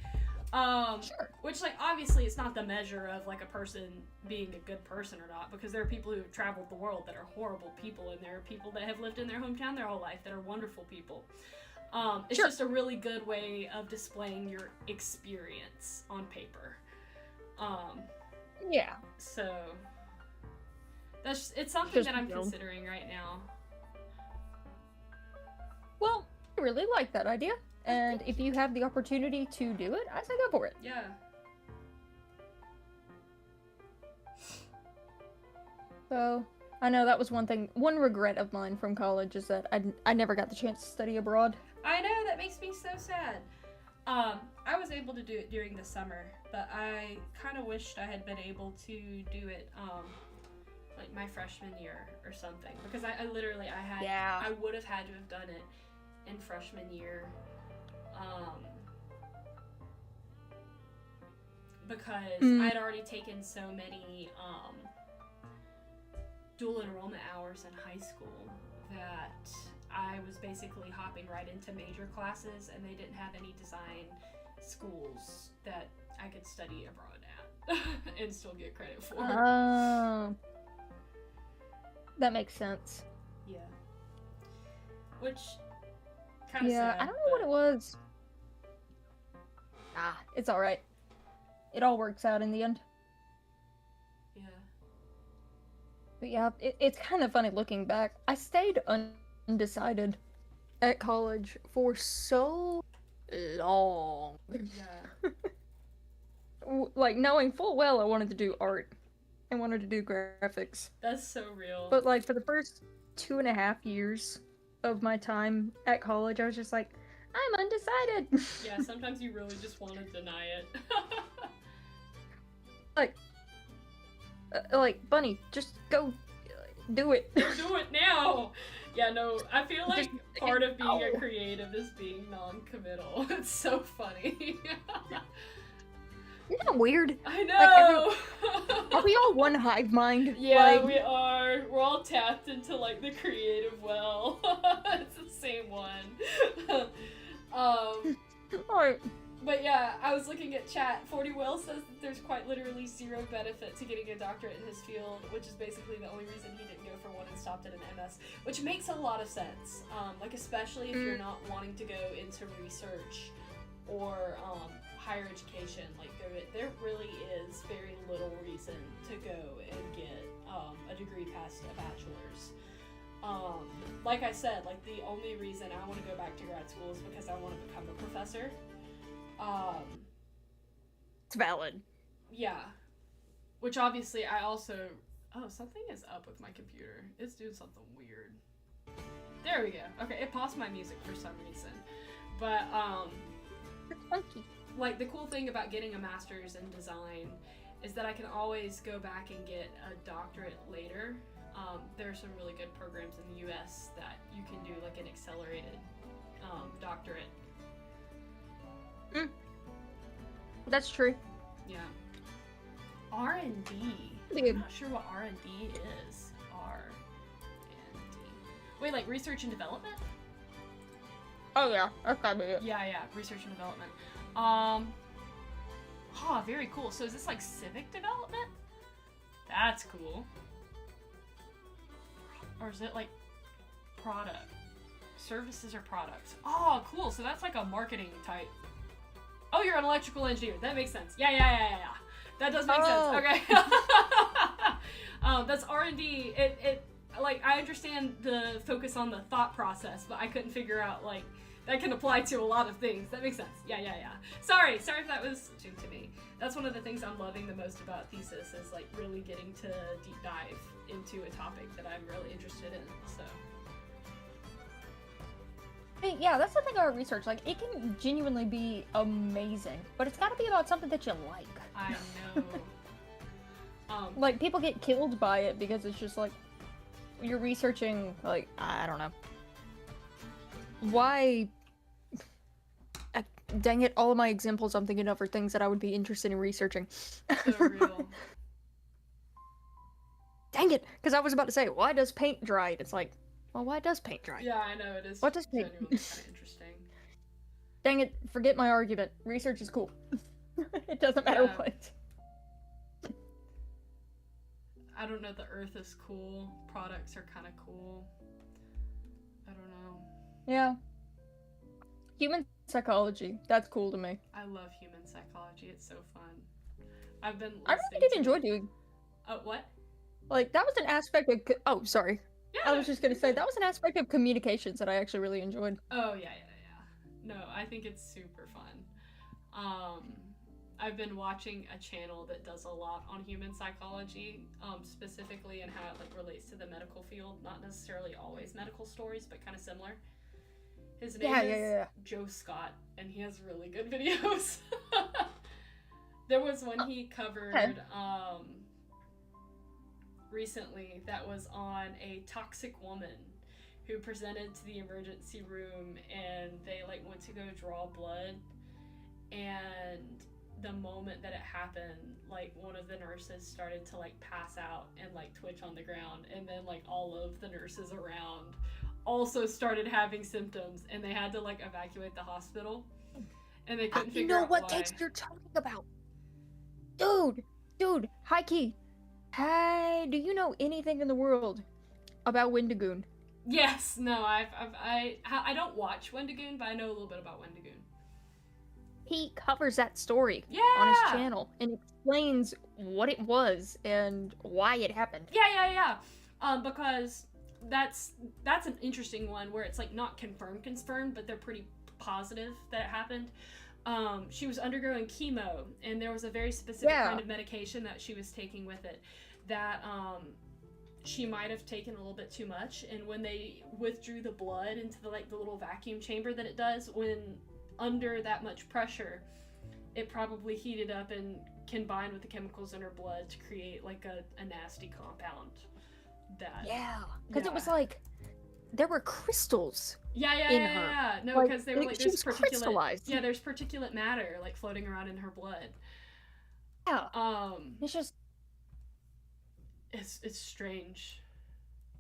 Sure. Which, like, obviously it's not the measure of, like, a person being a good person or not, because there are people who have traveled the world that are horrible people, and there are people that have lived in their hometown their whole life that are wonderful people. It's just a really good way of displaying your experience on paper. Yeah. So it's something that I'm considering right now. Well, I really like that idea, and if you have the opportunity to do it, I say go for it. Yeah. So, I know that was one regret of mine from college is that I never got the chance to study abroad. I know, that makes me so sad. I was able to do it during the summer, but I kind of wished I had been able to do it, like, my freshman year or something, because I would have had to have done it in freshman year, because I'd already taken so many, dual enrollment hours in high school that I was basically hopping right into major classes, and they didn't have any design schools that I could study abroad at and still get credit for. That makes sense. Yeah. Which Kind of Yeah, sad. I don't know what it was. Ah, it's alright. It all works out in the end. Yeah. But yeah, it's kind of funny looking back. I stayed undecided at college for so long. Yeah. Like, knowing full well I wanted to do art. I wanted to do graphics. That's so real. But, like, for the first 2.5 years of my time at college, I was just like, I'm undecided. Yeah, sometimes you really just want to deny it. Like, Bunny, just go do it. Do it now! Yeah, no, I feel like Just- part of being a Ow. creative is being non-committal. It's so funny. Isn't that weird? I know! Are we all one hive mind? Yeah, Like, we are. We're all tapped into, like, the creative well. It's the same one. Alright. But yeah, I was looking at chat. 40 Will says that there's quite literally zero benefit to getting a doctorate in his field, which is basically the only reason he didn't go for one and stopped at an MS, which makes a lot of sense. Like, especially if you're not wanting to go into research or higher education. Like, there really is very little reason to go and get a degree past a bachelor's. Like I said, like, the only reason I want to go back to grad school is because I want to become a professor. It's valid. Yeah. Which obviously I also... Oh, something is up with my computer. It's doing something weird. There we go. Okay, it paused my music for some reason. But, It's funky. like, the cool thing about getting a master's in design is that I can always go back and get a doctorate later. There are some really good programs in the US that you can do, like, an accelerated doctorate. That's true. Yeah. R&D. Dude. I'm not sure what R&D is. R&D. Wait, like research and development? Oh yeah, that's gotta be it. Yeah, research and development. Very cool. So is this like civic development? That's cool. Or is it like product? Services or products? Oh, cool. So that's like a marketing type. Oh, you're an electrical engineer. That makes sense. Yeah. That does make sense. Okay. That's R&D. It like, I understand the focus on the thought process, but I couldn't figure out, like, that can apply to a lot of things. That makes sense. Yeah. Sorry if that was new to me. That's one of the things I'm loving the most about thesis is, like, really getting to deep dive into a topic that I'm really interested in, so. Hey, yeah, that's the thing about research. Like, it can genuinely be amazing, but it's gotta be about something that you like. I know. Like, people get killed by it because it's just like, you're researching, like, I don't know. Why? Dang it, all of my examples I'm thinking of are things that I would be interested in researching. So real. Dang it, because I was about to say, why does paint dry? It's like, well, why does paint dry? Yeah, I know, it is What does paint- genuinely kind of interesting. Dang it, forget my argument. Research is cool. It doesn't matter Yeah. what. I don't know, the earth is cool. Products are kind of cool. I don't know. Yeah. Human psychology, that's cool to me. I love human psychology. It's so fun. I've been I really did enjoy doing. Oh, what? Like, that was an aspect of. Oh, sorry. Yeah. I was just gonna say, that was an aspect of communications that I actually really enjoyed. Oh, yeah. No, I think it's super fun. I've been watching a channel that does a lot on human psychology, specifically and how it, like, relates to the medical field. Not necessarily always medical stories, but kind of similar. His name is Joe Scott, and he has really good videos. There was one he covered recently that was on a toxic woman who presented to the emergency room, and they, like, went to go draw blood, and the moment that it happened, like, one of the nurses started to, like, pass out and, like, twitch on the ground, and then, like, all of the nurses around also started having symptoms, and they had to, like, evacuate the hospital, and they couldn't figure out why. You know what text you're talking about? Dude, hi key. Hey, do you know anything in the world about Wendigoon? Yes, no, I don't watch Wendigoon, but I know a little bit about Wendigoon. He covers that story on his channel and explains what it was and why it happened. Yeah. Because that's an interesting one where it's like not confirmed, but they're pretty positive that it happened. She was undergoing chemo, and there was a very specific kind of medication that she was taking with it that she might have taken a little bit too much, and when they withdrew the blood into the little vacuum chamber that it does, when under that much pressure, it probably heated up and combined with the chemicals in her blood to create like a nasty compound. Because it was like there were crystals. In her. No, because they were like there's crystallized. Yeah, there's particulate matter like floating around in her blood. Yeah. It's just. It's strange.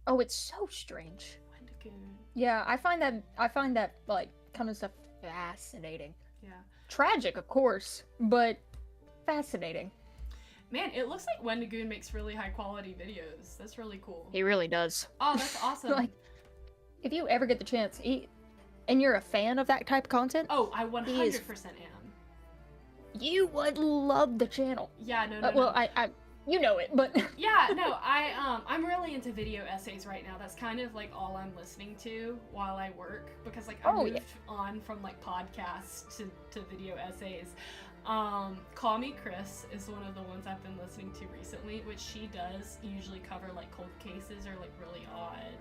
Oh, it's so strange. Wendigoon. Yeah, I find that like kind of stuff fascinating. Yeah. Tragic, of course, but fascinating. Man, it looks like Wendigoon makes really high quality videos. That's really cool. He really does. Oh, that's awesome. Like, if you ever get the chance, and you're a fan of that type of content, oh, I 100% am. You would love the channel. Yeah, no. Well, I you know it, but yeah, no, I'm really into video essays right now. That's kind of like all I'm listening to while I work, because like I moved on from like podcasts to video essays. Call Me Chris is one of the ones I've been listening to recently, which she does usually cover like cold cases or like really odd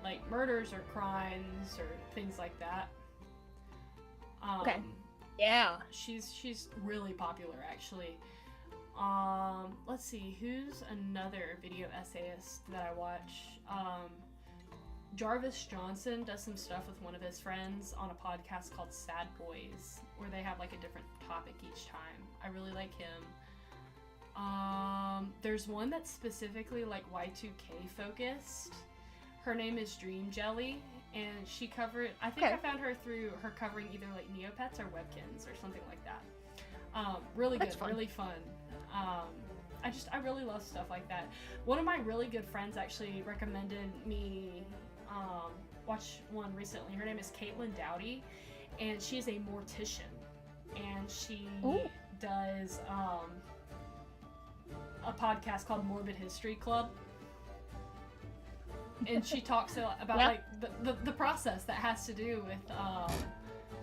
like murders or crimes or things like that. Okay. Yeah. She's really popular actually. Let's see, who's another video essayist that I watch? Jarvis Johnson does some stuff with one of his friends on a podcast called Sad Boys, where they have like a different topic each time. I really like him. There's one that's specifically like Y2K focused. Her name is Dream Jelly, and she covered, I think I found her through her covering either like Neopets or Webkins or something like that. Really good, really fun. I really love stuff like that. One of my really good friends actually recommended me watch one recently. Her name is Caitlin Dowdy, and she's a mortician, and she does a podcast called Morbid History Club, and she talks about like the process that has to do with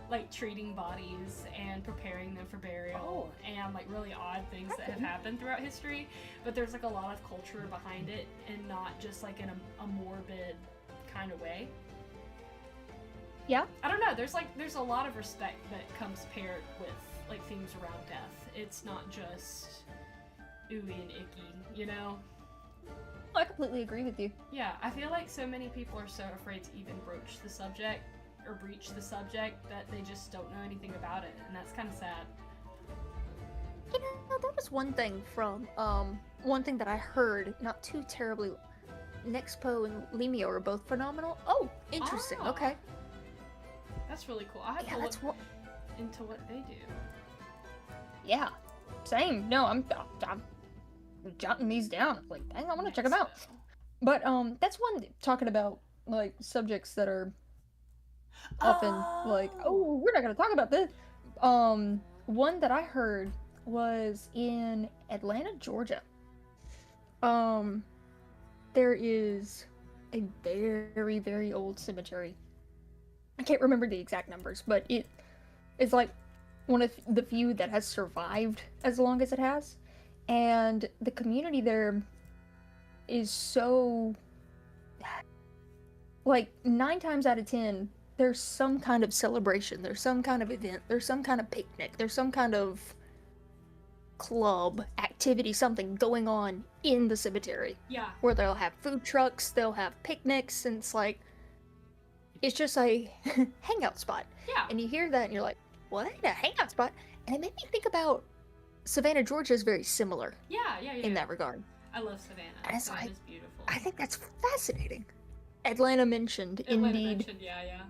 like treating bodies and preparing them for burial and like really odd things that have happened throughout history, but there's like a lot of culture behind it and not just like in a morbid kind of way. Yeah. I don't know, there's a lot of respect that comes paired with like themes around death. It's not just ooey and icky, you know? I completely agree with you. Yeah, I feel like so many people are so afraid to even broach the subject or breach the subject that they just don't know anything about it, and that's kind of sad. You know, that was one thing from one thing that I heard not too terribly. Nexpo and Lemio are both phenomenal. Oh, interesting. Okay, that's really cool. I have to look into what they do. Yeah, same. No, I'm jotting these down. I'm like, dang, I want to check them out. But that's one talking about like subjects that are often like, oh, we're not gonna talk about this. One that I heard was in Atlanta, Georgia. There is a very, very old cemetery. I can't remember the exact numbers, but it is like one of the few that has survived as long as it has. And the community there is so, like, 9 times out of 10, there's some kind of celebration, there's some kind of event, there's some kind of picnic, there's some kind of club, activity, something going on in the cemetery. Yeah. Where they'll have food trucks, they'll have picnics, and it's like, it's just a hangout spot. Yeah. And you hear that and you're like, what? A hangout spot? And it made me think about Savannah, Georgia is very similar. Yeah. In that regard. I love Savannah. And it's Savannah's beautiful. I think that's fascinating. Atlanta mentioned, indeed. Yeah.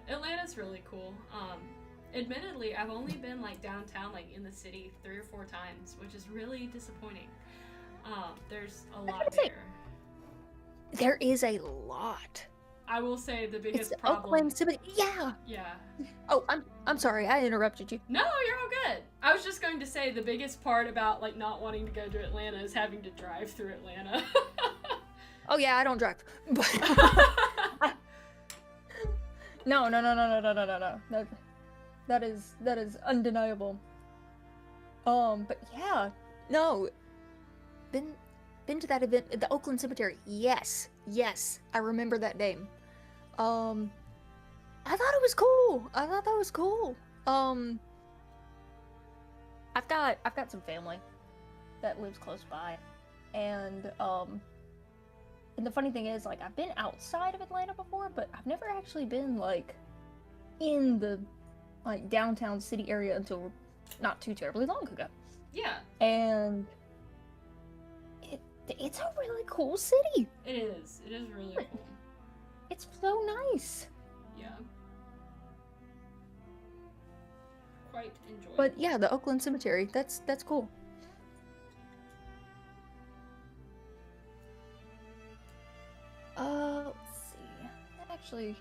Atlanta's really cool. Admittedly, I've only been like downtown, like in the city, 3 or 4 times, which is really disappointing. There's a lot there. There is a lot. I will say the biggest it's problem. Oakland Cemetery. Yeah. Yeah. Oh, I'm sorry. I interrupted you. No, you're all good. I was just going to say the biggest part about like not wanting to go to Atlanta is having to drive through Atlanta. Oh yeah, I don't drive. No. That is undeniable. But yeah, no. Been to that event at the Oakland Cemetery. Yes, I remember that name. I thought it was cool. I thought that was cool. I've got some family that lives close by, and the funny thing is, like, I've been outside of Atlanta before, but I've never actually been like in the like downtown city area until not too terribly long ago. Yeah. And it's a really cool city. It is. It is really cool. It's so nice. Yeah. Quite enjoyable. But yeah, the Oakland Cemetery, that's cool. Let's see. Actually,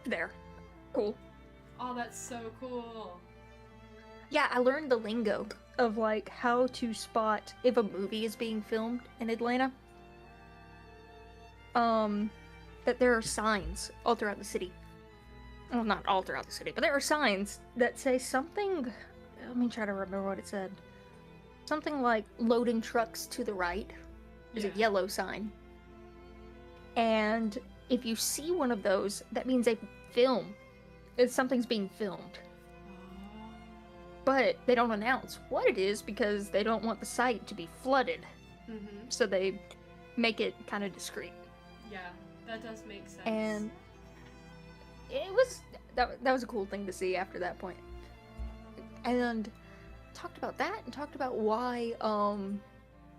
there. Cool. Oh, that's so cool. Yeah, I learned the lingo of like how to spot if a movie is being filmed in Atlanta. That there are signs all throughout the city. Well, not all throughout the city, but there are signs that say something. Let me try to remember what it said. Something like loading trucks to the right. There's a yellow sign. And if you see one of those, that means a film. Something's being filmed. But they don't announce what it is because they don't want the site to be flooded. Mm-hmm. So they make it kind of discreet. Yeah, that does make sense. And it was that was a cool thing to see after that point. And talked about that and talked about why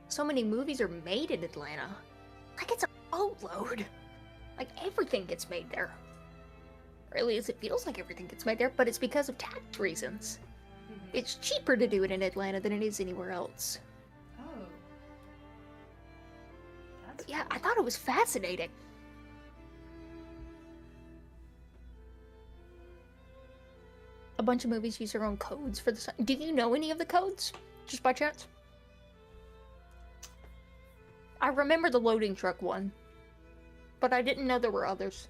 so many movies are made in Atlanta. Like, it's a boatload. Like, everything gets made there. Or at least it feels like everything gets made there, but it's because of tax reasons. Mm-hmm. It's cheaper to do it in Atlanta than it is anywhere else. Oh. That's Yeah, cool. I thought it was fascinating. A bunch of movies use their own codes for the... Do you know any of the codes? Just by chance? I remember the loading truck one. But I didn't know there were others.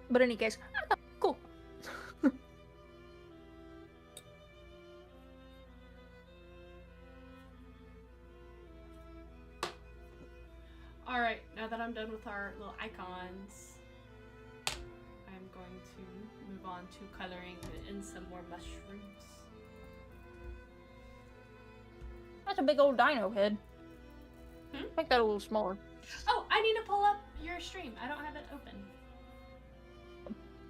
But in any case, cool. Alright, now that I'm done with our little icons, I'm going to move on to coloring in some more mushrooms. That's a big old dino head. Hmm? Make that a little smaller. Oh, I need to pull up your stream. I don't have it open.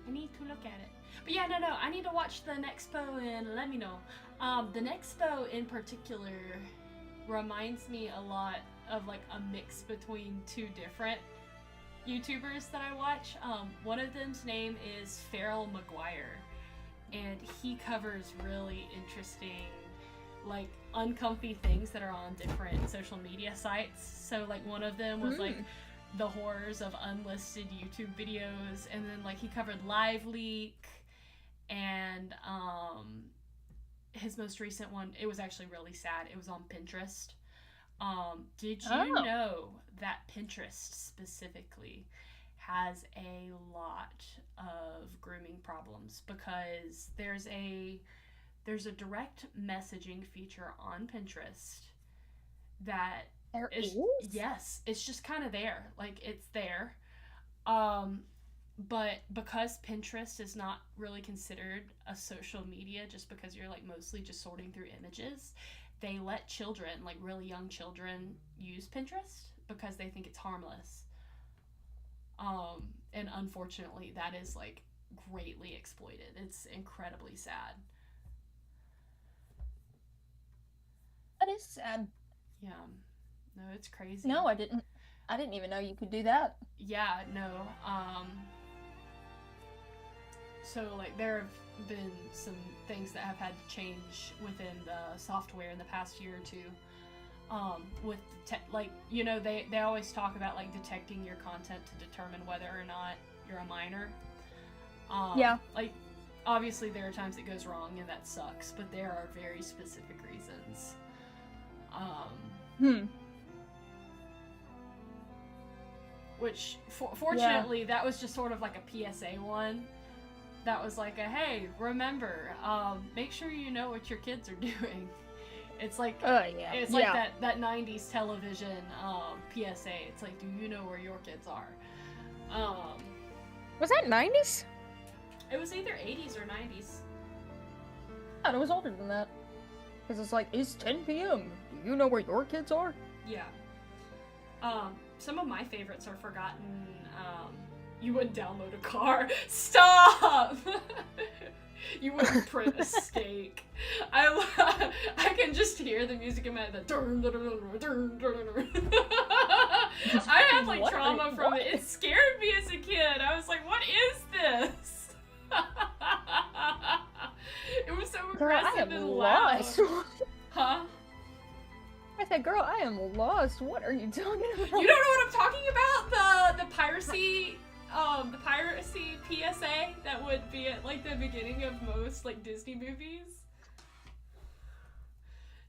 I need to look at it. But yeah, no, I need to watch the Nexpo and let me know. The Nexpo in particular reminds me a lot of like a mix between two different YouTubers that I watch. One of them's name is Farrell McGuire, and he covers really interesting, like, uncomfy things that are on different social media sites. So like one of them was like the horrors of unlisted YouTube videos, and then like he covered Live Leak, and his most recent one, it was actually really sad. It was on Pinterest. Did you know that Pinterest specifically has a lot of grooming problems? Because there's a direct messaging feature on Pinterest that There is? Yes, it's just kind of there. Like, it's there. But because Pinterest is not really considered a social media just because you're like mostly just sorting through images, they let children, like really young children, use Pinterest because they think it's harmless. And unfortunately, that is like greatly exploited. It's incredibly sad. That is sad. Yeah. No, it's crazy. No, I didn't even know you could do that. Yeah, no. So, like, there have been some things that have had to change within the software in the past year or two. With like, you know, they always talk about like detecting your content to determine whether or not you're a minor. Yeah. Like, obviously there are times it goes wrong and that sucks, but there are very specific reasons. Which, fortunately, that was just sort of like a PSA one. That was like a, hey, remember, make sure you know what your kids are doing. It's like, it's like that 90s television PSA. It's like, do you know where your kids are? Was that 90s? It was either 80s or 90s. I thought it was older than that. Because it's like, it's 10 p.m. Do you know where your kids are? Yeah. Some of my favorites are Forgotten. You wouldn't download a car. Stop! You wouldn't print a steak. I can just hear the music in my head. I had like trauma from it. It scared me as a kid. I was like, what is this? It was so aggressive and loud. Huh? I said, girl, I am lost. What are you talking about? You don't know what I'm talking about? The piracy PSA that would be at like the beginning of most like Disney movies.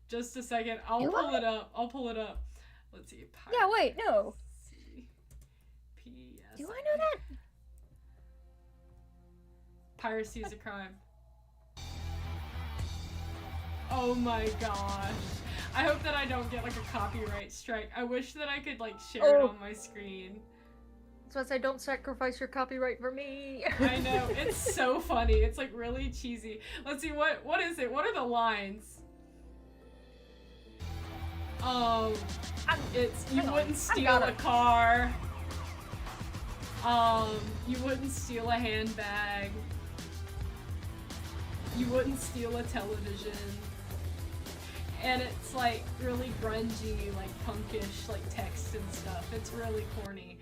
Just a second, I'll pull it up. Let's see. Yeah, wait, no. PSA. Do I know that? Piracy is a crime. Oh my gosh. I hope that I don't get like a copyright strike. I wish that I could like share it on my screen. So I say, don't sacrifice your copyright for me. I know, it's so funny. It's like really cheesy. Let's see, what is it? What are the lines? It's you wouldn't steal a car. You wouldn't steal a handbag. You wouldn't steal a television. And it's like really grungy, like punkish, like text and stuff. It's really corny.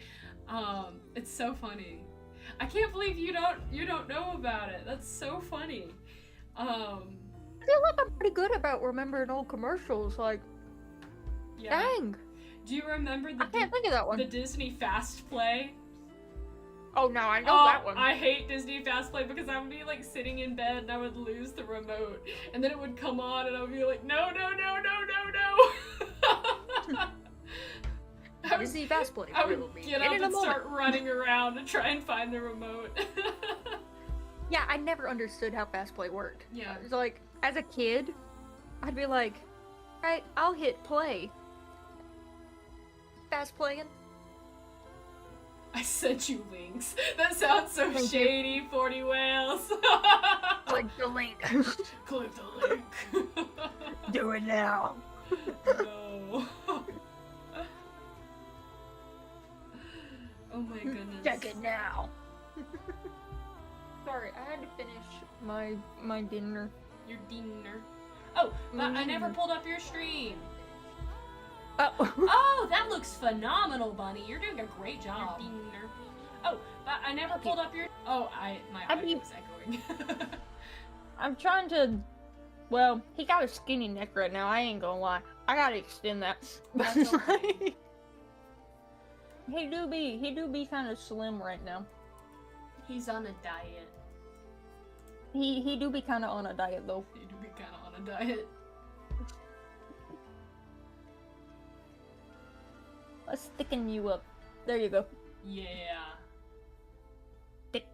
It's so funny. I can't believe you don't know about it. That's so funny. I feel like I'm pretty good about remembering old commercials. Like, yeah. Dang. Do you remember I can't think of that one. The Disney Fast Play? Oh no, I know that one. I hate Disney Fast Play because I would be like sitting in bed and I would lose the remote, and then it would come on and I would be like, no. Disney Fast Play. I would get up and start running around to try and find the remote. Yeah, I never understood how Fast Play worked. Yeah. It's like, as a kid, I'd be like, alright, I'll hit play. Fast playing. I sent you links. That sounds so shady, 40 whales. Click the link. Click the link. Do it now. No. Oh my goodness. Check it now. Sorry, I had to finish my dinner. Your dinner. Oh, but I never pulled up your stream. Oh, that looks phenomenal, Bunny. You're doing a great job. Your dinner. Oh, but I never pulled up your. Oh, my audio was echoing. I'm trying to. Well, he got a skinny neck right now. I ain't gonna lie. I gotta extend that. That's okay. He do be kind of slim right now. He's on a diet. He do be kind of on a diet though. He do be kind of on a diet. Let's thicken you up. There you go. Yeah. Thick.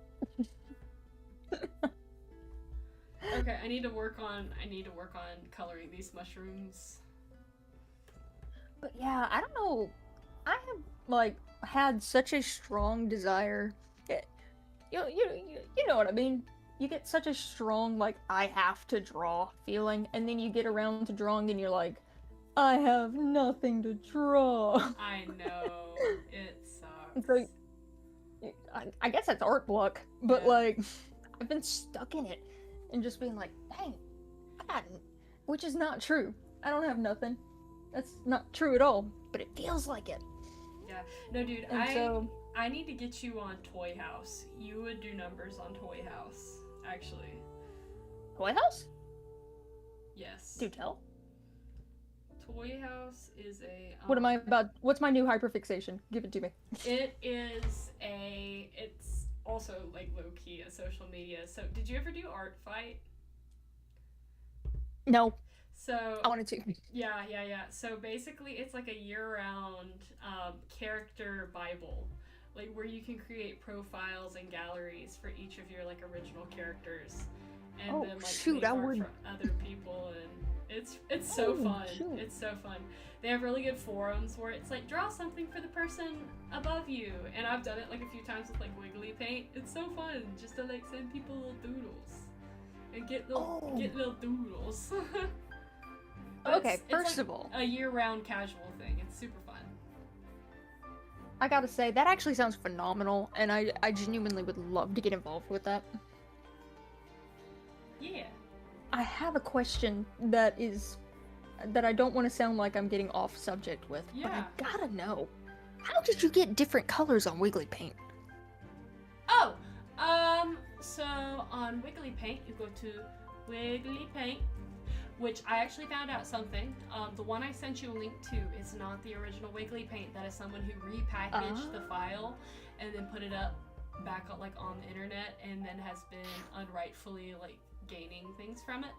Okay, I need to work on coloring these mushrooms. But yeah, I don't know. I have like had such a strong desire. You know what I mean? You get such a strong like I have to draw feeling, and then you get around to drawing and you're like, I have nothing to draw. I know. It sucks. It's like, I guess that's art block, but Yeah. like, I've been stuck in it and just being like, dang, I got, which is not true. I don't have nothing. That's not true at all, but it feels like it. Yeah. No, dude, And I need to get you on Toy House. You would do numbers on Toy House, actually. Toy House? Yes. Do tell. Toy House is a. What am I about? What's my new hyperfixation? Give it to me. It's also like low key a social media. So, did you ever do Art Fight? No. So I wanted to. Yeah. So basically, it's like a year-round character Bible, like where you can create profiles and galleries for each of your like original characters, and then like make art for other people, and it's so fun. Shoot. It's so fun. They have really good forums where it's like draw something for the person above you, and I've done it like a few times with like Wiggly Paint. It's so fun just to like send people little doodles and get little doodles. Okay, first of all, a year-round casual thing. It's super fun. I gotta say, that actually sounds phenomenal, and I genuinely would love to get involved with that. Yeah. I have a question that I don't want to sound like I'm getting off subject with, but I gotta know. How did you get different colors on Wiggly Paint? Oh, so on Wiggly Paint, you go to Wiggly Paint, which I actually found out something. The one I sent you a link to is not the original Wiggly Paint. That is someone who repackaged the file and then put it up back on, like on the internet, and then has been unrightfully like gaining things from it.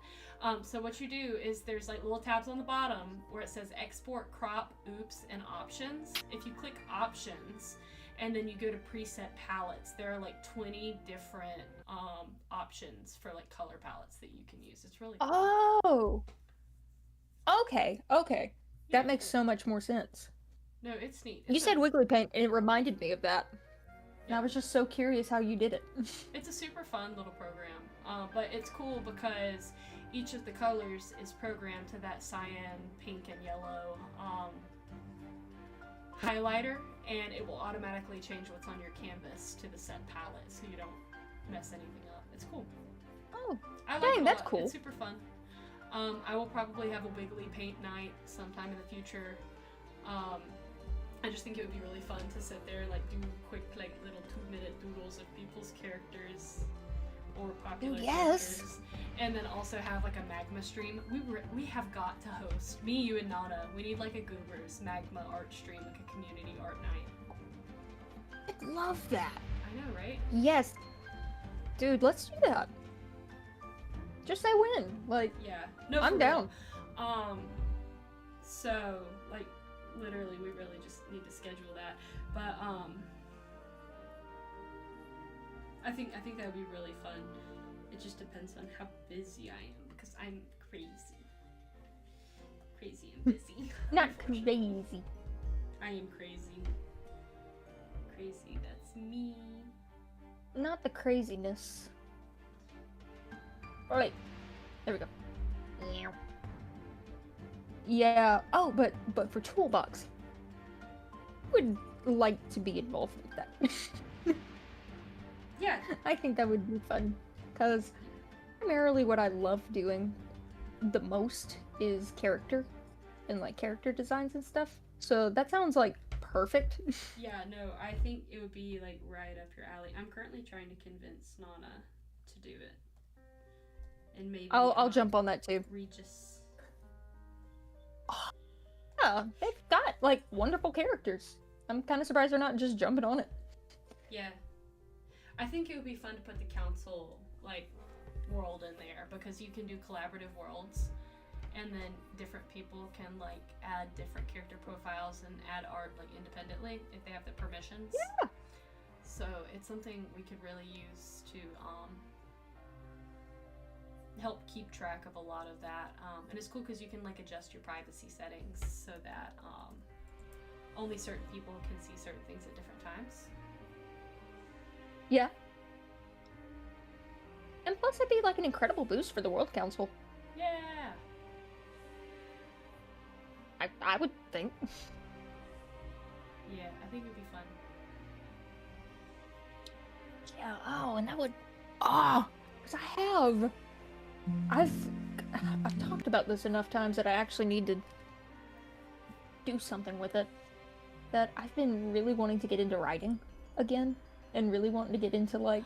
So what you do is there's like little tabs on the bottom where it says export, crop, oops, and options. If you click options and then you go to preset palettes, there are like 20 different options for like color palettes that you can use. It's really cool. Oh, okay. That makes so much more sense. No, it's neat. You said Wiggly Paint, and it reminded me of that. And I was just so curious how you did it. It's a super fun little program, but it's cool because each of the colors is programmed to that cyan, pink, and yellow highlighter, and it will automatically change what's on your canvas to the set palette, so you don't mess anything up. It's cool. Oh, dang, that's cool. It's super fun. I will probably have a Wiggly Paint night sometime in the future. I just think it would be really fun to sit there and like do quick like little 2-minute doodles of people's characters or popular characters, and then also have like a magma stream. We have got to host, me, you, and Nana. We need like a Goobers magma art stream, like a community art night. I'd love that. I know, right? Yes, dude, let's do that. Just say when, like. Yeah, no, I'm down. So like literally, we really just need to schedule that, but I think that would be really fun. It just depends on how busy I am, because I'm crazy and busy. Not crazy. I am crazy. Crazy, that's me. Not the craziness. Alright, there we go. Yeah. Oh, but for Toolbox, I would like to be involved with that. Yeah. I think that would be fun, because primarily what I love doing the most is character and like character designs and stuff. So that sounds like perfect. Yeah, no, I think it would be like right up your alley. I'm currently trying to convince Nana to do it. And maybe I'll jump on that too. Regis. Oh, yeah, they've got like wonderful characters. I'm kind of surprised they're not just jumping on it. Yeah. I think it would be fun to put the council like world in there, because you can do collaborative worlds, and then different people can like add different character profiles and add art like independently if they have the permissions. Yeah. So it's something we could really use to help keep track of a lot of that, and it's cool because you can like adjust your privacy settings so that only certain people can see certain things at different times. Yeah. And plus it'd be like an incredible boost for the World Council. Yeah. I would think. Yeah, I think it'd be fun. Yeah, and that would... because I've talked about this enough times that I actually need to do something with it. that I've been really wanting to get into writing again, and really wanting to get into like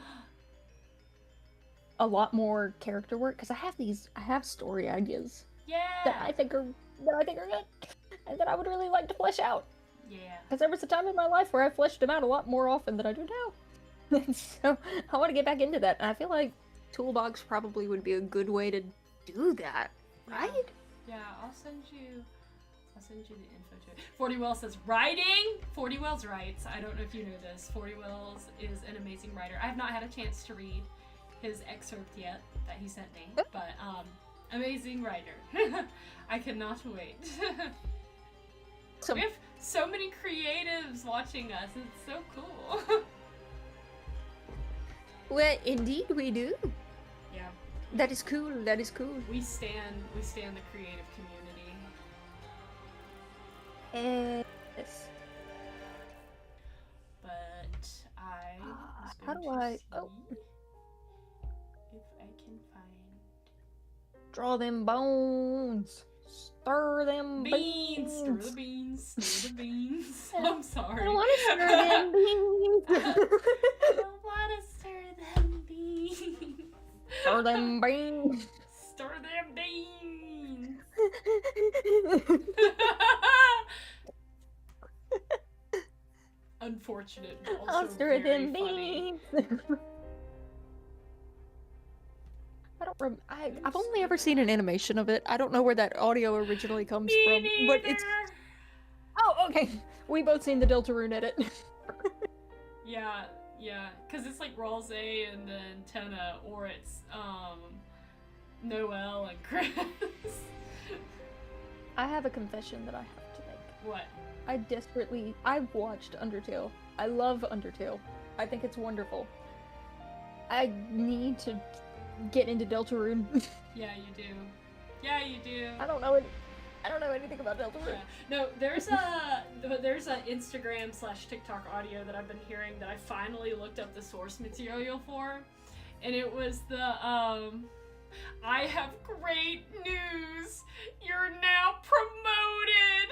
a lot more character work, because I have story ideas that Yeah. I think are good, and that I would really like to flesh out. Yeah. Because there was a time in my life where I fleshed them out a lot more often than I do now. And so I want to get back into that, and I feel like Toolbox probably would be a good way to do that, right? Yeah, I'll send you the info to it. 40 Wells says writing. 40 Wells writes. I don't know if you know this. 40 Wells is an amazing writer. I have not had a chance to read his excerpt yet that he sent me, but amazing writer. I cannot wait. So, we have so many creatives watching us. It's so cool. well, indeed we do. Yeah. That is cool. That is cool. We stand the creative community. Yes. But I was How going do to I- see oh. if I can find Draw them bones. Stir them beans. Stir the beans. Stir the beans. I'm sorry. I don't want to stir them beans. I don't want to stir them beans. Stir them beans. Stir them beans. Unfortunate, but also I'll stir very them funny. beans. I've only ever seen an animation of it. I don't know where that audio originally comes Me from, but it's. neither. Oh, okay. We both seen the Deltarune edit. Yeah, because it's like Ralze and then Tenna, or it's Noelle and Chris. I have a confession that I have to make. What? I've watched Undertale. I love Undertale. I think it's wonderful. I need to get into Deltarune. Yeah, you do. Yeah, you do. I don't know anything about Deltarune. Yeah. No, there's a Instagram/TikTok audio that I've been hearing that I finally looked up the source material for, and it was the I have great news. You're now promoted.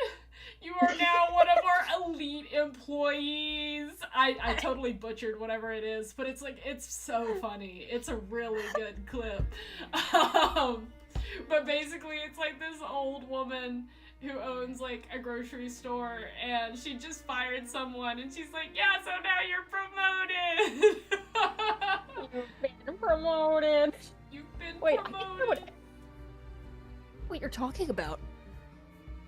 You are now one of our elite employees. I totally butchered whatever it is, but it's so funny. It's a really good clip. But basically it's like this old woman who owns like a grocery store, and she just fired someone, and she's like, yeah, so now you're promoted. You've been promoted. You've been Wait, promoted. I think I know what you're talking about.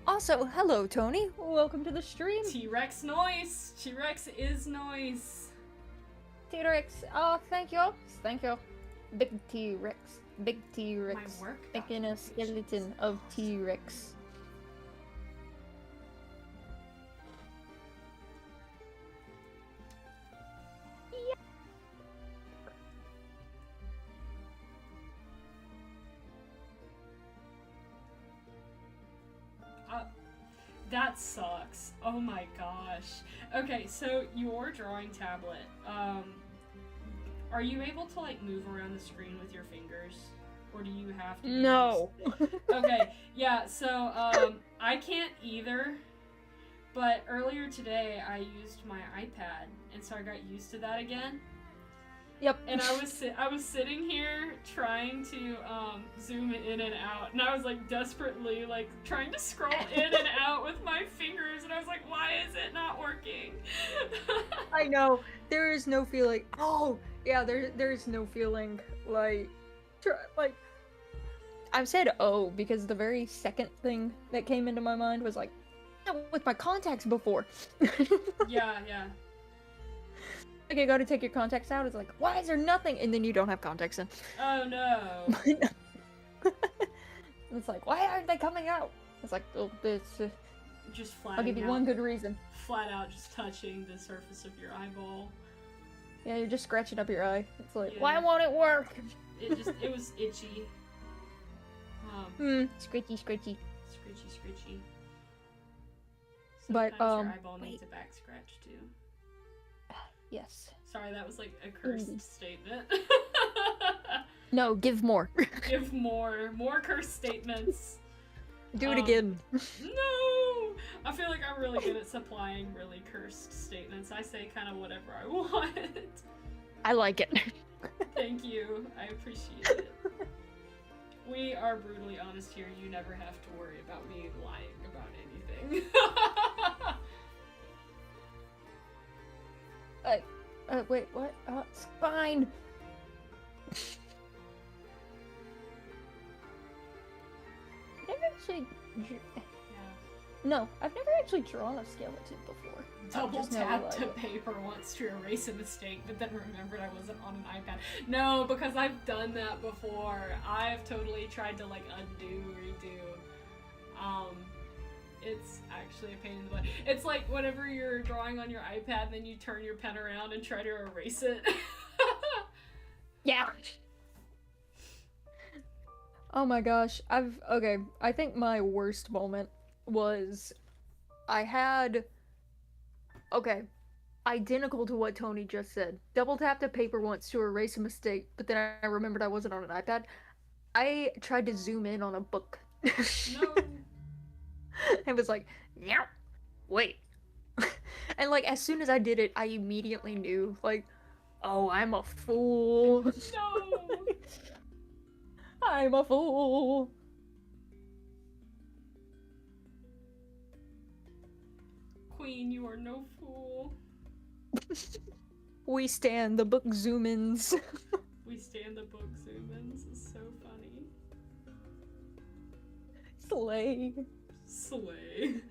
Also, hello, Tony. Welcome to the stream. T-Rex noise. T-Rex is noise. T-Rex. Oh, thank you. Thank you. Big T-Rex. Big T-Rex. My work Making a skeleton of T-Rex. That sucks. Oh my gosh. Okay, so your drawing tablet, are you able to like move around the screen with your fingers? Or do you have to? No. Okay, yeah, so, I can't either, but earlier today I used my iPad, and so I got used to that again. Yep. And I was sitting here trying to zoom in and out, and I was like desperately like trying to scroll in and out with my fingers, and I was like, why is it not working? I know. There is no feeling. Oh, yeah. There's no feeling like I said oh because the very second thing that came into my mind was like, with my contacts before. Yeah. Like, I go to take your contacts out, it's like, why is there nothing? And then you don't have contacts in. Oh no. It's like, why aren't they coming out? It's like, oh, it's. Just flat. I'll give you one good reason. Flat out, just touching the surface of your eyeball. Yeah, you're just scratching up your eye. It's like, Yeah. why won't it work? It was itchy. Scritchy. Scritchy. But, Sometimes your eyeball wait. needs a back scratch too. Yes. Sorry, that was like a cursed statement. No, give more. Give more cursed statements. Do it again. No! I feel like I'm really good at supplying really cursed statements. I say kind of whatever I want. I like it. Thank you. I appreciate it. We are brutally honest here. You never have to worry about me lying about anything. Wait, what? It's fine. Never actually. No, I've never actually drawn a skeleton before. Double tapped to paper wants to erase a mistake, but then remembered I wasn't on an iPad. No, because I've done that before. I've totally tried to like undo, redo. It's actually a pain in the butt. It's like whenever you're drawing on your iPad and then you turn your pen around and try to erase it. Yeah. Oh my gosh. Okay, I think my worst moment was okay, identical to what Tony just said. Double tap to paper once to erase a mistake, but then I remembered I wasn't on an iPad. I tried to zoom in on a book. No. It was like, yeah, wait. And like as soon as I did it, I immediately knew, like, oh, I'm a fool. No. I'm a fool. Queen, you are no fool. We stand the book zoom-ins. We stand the book zoom-ins. It's so funny. Slay. Slay.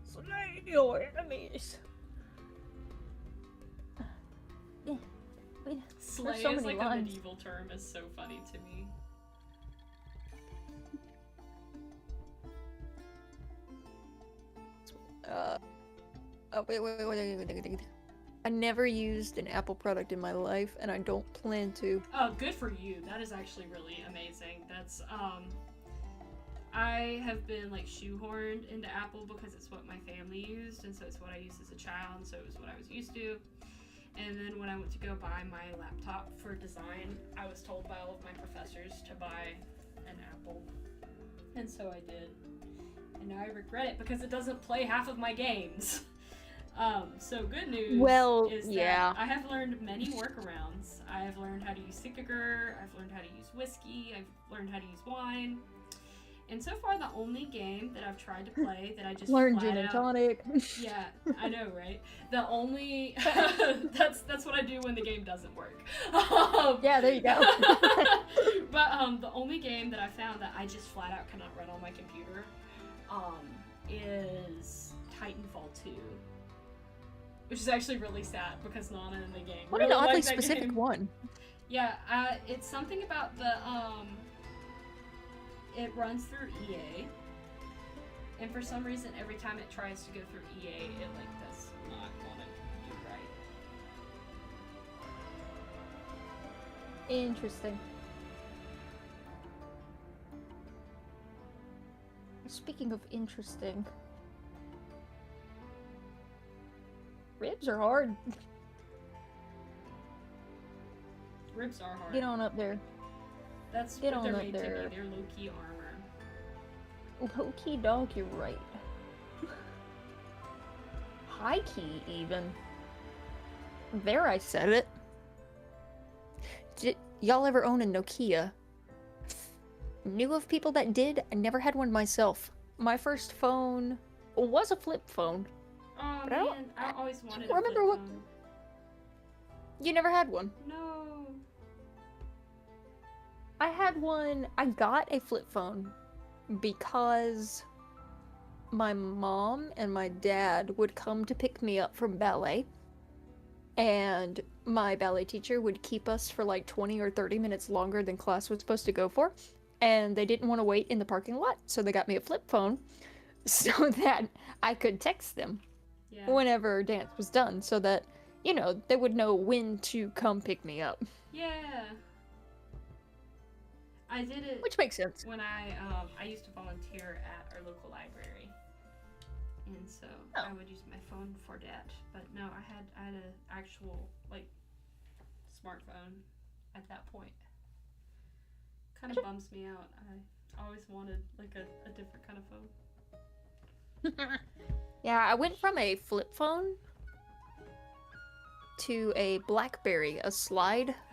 Slay your enemies. Yeah. Slay so is many like lines. a medieval term. Is so funny to me. Wait. I never used an Apple product in my life, and I don't plan to. Oh, good for you. That is actually really amazing. That's, I have been, like, shoehorned into Apple because it's what my family used, and so it's what I used as a child, and so it was what I was used to. And then when I went to go buy my laptop for design, I was told by all of my professors to buy an Apple. And so I did. And now I regret it because it doesn't play half of my games. So good news is that I have learned many workarounds. I have learned how to use Signature, I've learned how to use whiskey, I've learned how to use wine. And so far the only game that I've tried to play that I just learned gin and tonic. Yeah, I know, right? The only that's what I do when the game doesn't work. Yeah, there you go. But the only game that I found that I just flat out cannot run on my computer is Titanfall 2. Which is actually really sad because Nana in the game. What really an oddly liked that specific game. one. Yeah, it's something about the it runs through EA, and for some reason every time it tries to go through EA, it like does not want to do right. Interesting. Speaking of interesting, ribs are hard. Ribs are hard. Get on up there. That's Get what on they're up made there. to be. They're low-key armor. Low-key dog, you're right. High-key, even. There, I said it. Did y'all ever own a Nokia? Knew of people that did. I never had one myself. My first phone was a flip phone. Oh But man, I always wanted a remember flip what- phone. You never had one. No. I had one. I got a flip phone because my mom and my dad would come to pick me up from ballet, and my ballet teacher would keep us for like 20 or 30 minutes longer than class was supposed to go for, and they didn't want to wait in the parking lot, so they got me a flip phone so that I could text them whenever dance was done, so that, you know, they would know when to come pick me up. Yeah. I did it. Which makes sense. When I used to volunteer at our local library, and so I would use my phone for that. But no, I had an actual like smartphone at that point. Kind of bums me out. I always wanted like a different kind of phone. Yeah, I went from a flip phone to a BlackBerry, a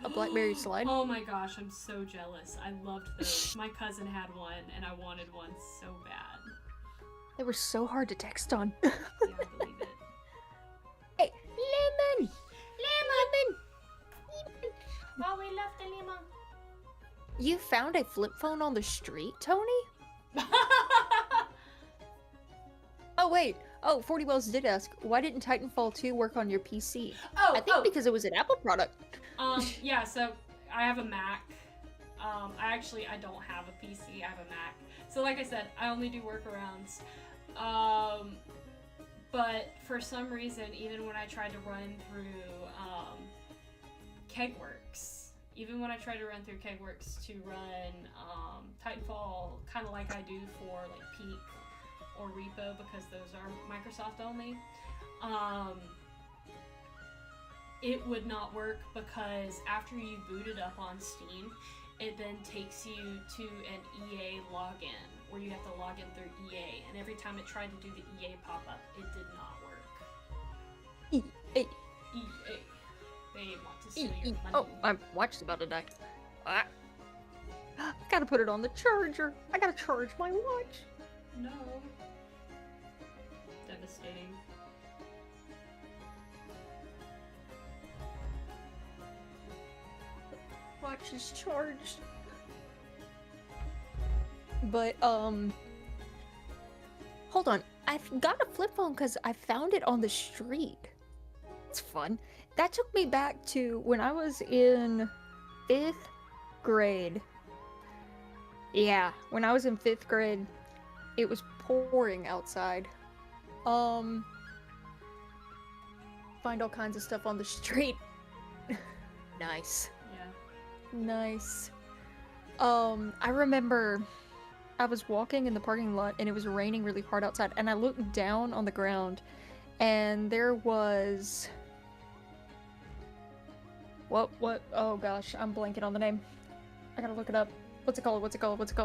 BlackBerry slide. Oh my gosh, I'm so jealous. I loved those. My cousin had one, and I wanted one so bad. They were so hard to text on. Yeah, I believe it. Hey, lemon! Lemon! Oh, we left the lemon. You found a flip phone on the street, Tony? Oh, wait. Oh, 40 Wells did ask, why didn't Titanfall 2 work on your PC? I think because it was an Apple product. Yeah, so I have a Mac. I don't have a PC, I have a Mac. So like I said, I only do workarounds. But for some reason, even when I tried to run through Kegworks, to run Titanfall, kind of like I do for like Peak or Repo, because those are Microsoft only, it would not work, because after you boot it up on Steam, it then takes you to an EA login, where you have to log in through EA, and every time it tried to do the EA pop-up, it did not work. EA. They want to steal your money. Oh, my watch is about to die. I gotta put it on the charger. I gotta charge my watch. No. Devastating. Watch is charged. But, hold on. I've got a flip phone because I found it on the street. It's fun. That took me back to when I was in 5th grade. Yeah, when I was in 5th grade, it was pouring outside. Find all kinds of stuff on the street. Nice. Yeah. Nice. I remember I was walking in the parking lot and it was raining really hard outside, and I looked down on the ground and there was... What? Oh gosh, I'm blanking on the name. I gotta look it up. What's it called? Gear. What's it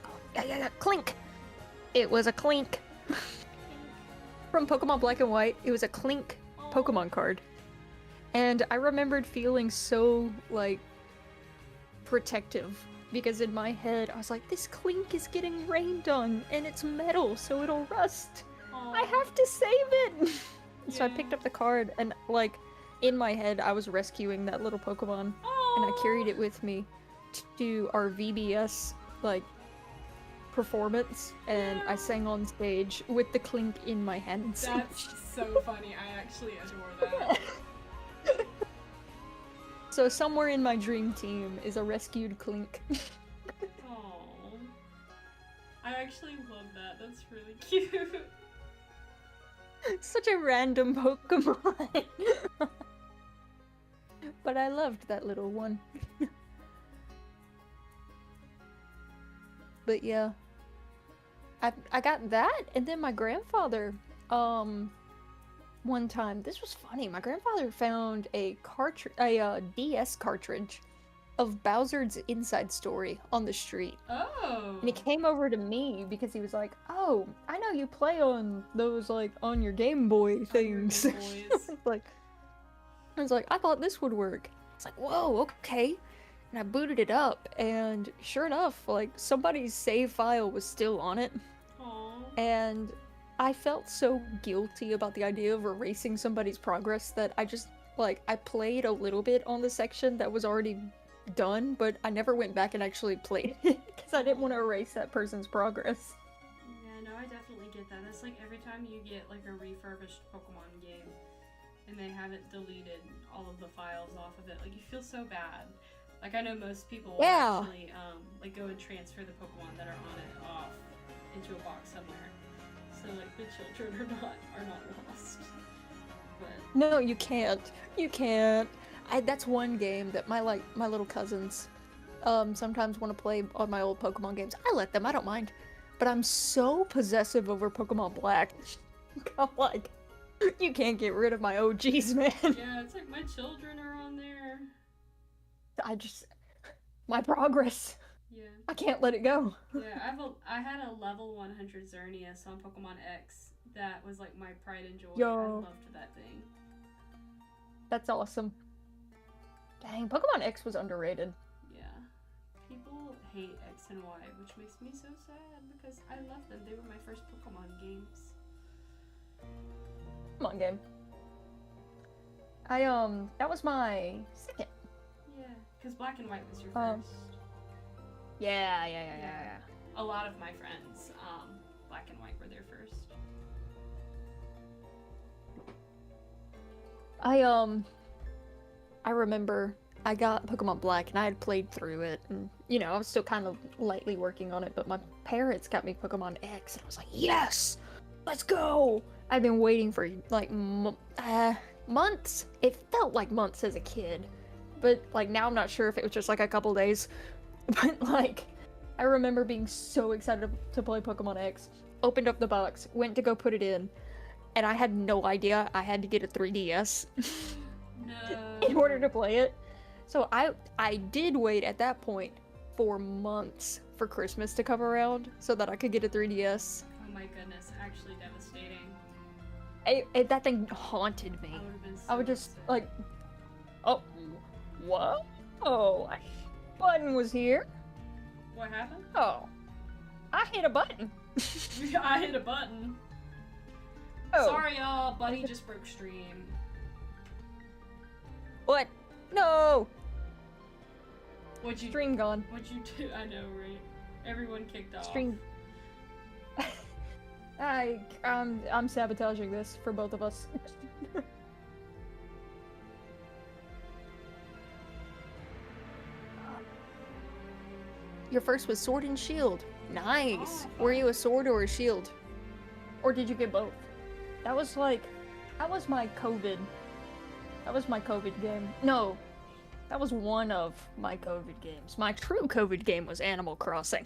called? Yeah, Clink! It was a Clink. From Pokemon Black and White, it was a Clink Pokemon card. And I remembered feeling so, like, protective. Because in my head, I was like, this Clink is getting rained on, and it's metal, so it'll rust. Aww. I have to save it! Yeah. So I picked up the card, and, like, in my head, I was rescuing that little Pokemon. Aww. And I carried it with me to our VBS, like, performance, and I sang on stage with the Clink in my hands. That's so funny. I actually adore that. So somewhere in my dream team is a rescued Clink. Aww. I actually love that. That's really cute. Such a random Pokemon. But I loved that little one. But yeah. I got that, and then my grandfather, one time, this was funny, my grandfather found a DS cartridge of Bowser's Inside Story on the street. Oh. And he came over to me because he was like, oh, I know you play on those, like, on your Game Boy things. Game Boys. I was like, I thought this would work. It's like, whoa, okay. And I booted it up, and sure enough, like, somebody's save file was still on it. Aww. And I felt so guilty about the idea of erasing somebody's progress that I just, like, I played a little bit on the section that was already done, but I never went back and actually played it because I didn't want to erase that person's progress. Yeah, no, I definitely get that. That's like every time you get like a refurbished Pokemon game and they haven't deleted all of the files off of it, like you feel so bad. Like I know most people will actually like go and transfer the Pokemon that are on it off into a box somewhere. So like the children are not lost. But No, you can't. You can't. That's one game that my little cousins sometimes want to play on my old Pokemon games. I let them, I don't mind. But I'm so possessive over Pokemon Black. I'm like, you can't get rid of my OGs, man. yeah, it's like my children are on there. my progress. Yeah. I can't let it go. Yeah, I had a level 100 Xerneas on Pokemon X that was like my pride and joy. I Yo, loved that thing. that's awesome. Dang, Pokemon X was underrated. Yeah. People hate X and Y, which makes me so sad because I love them. They were my first Pokemon games. Pokemon game. That was my second. Yeah, because Black and White was your Um, first. yeah. A lot of my friends, Black and White were their first. I remember I got Pokemon Black and I had played through it, and I was still kind of lightly working on it, but my parents got me Pokemon X and I was like, yes, let's go. I'd been waiting for like months. It felt like months as a kid, but like now I'm not sure if it was just like a couple days. But like I remember being so excited to play Pokemon X. Opened up the box, went to go put it in, and I had no idea I had to get a 3DS No. in order to play it. So I did wait at that point for months for Christmas to come around so that I could get a 3DS. Oh my goodness, actually devastating. That thing haunted me. I would have been so I would just upset. like, oh, what? Oh, button was here. What happened? Oh, I hit a button. I hit a button. Oh, Sorry, y'all. Buddy just broke stream. what? No. What'd you? Stream gone. What'd you do? I know, right? Everyone kicked off. Stream. I'm sabotaging this for both of us. Your first was Sword and Shield. Nice. Oh, Were you a sword or a shield? Or did you get both? That was my COVID. That was my COVID game. No, that was one of my COVID games. My true COVID game was Animal Crossing.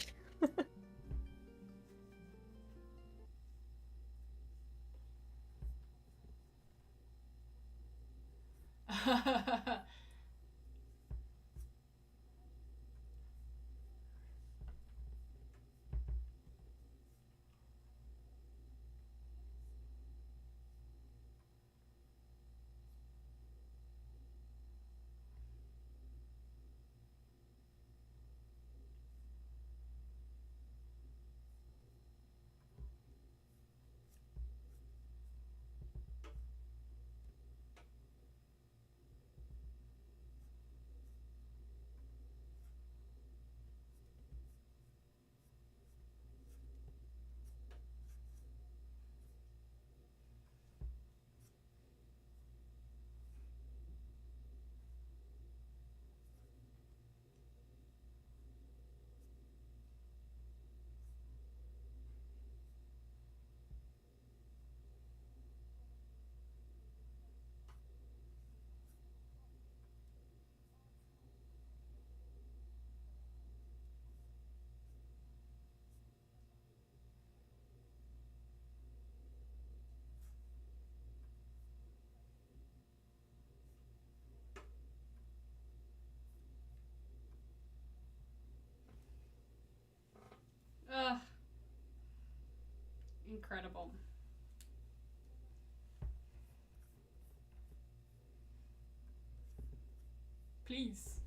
Ugh. Incredible. Please.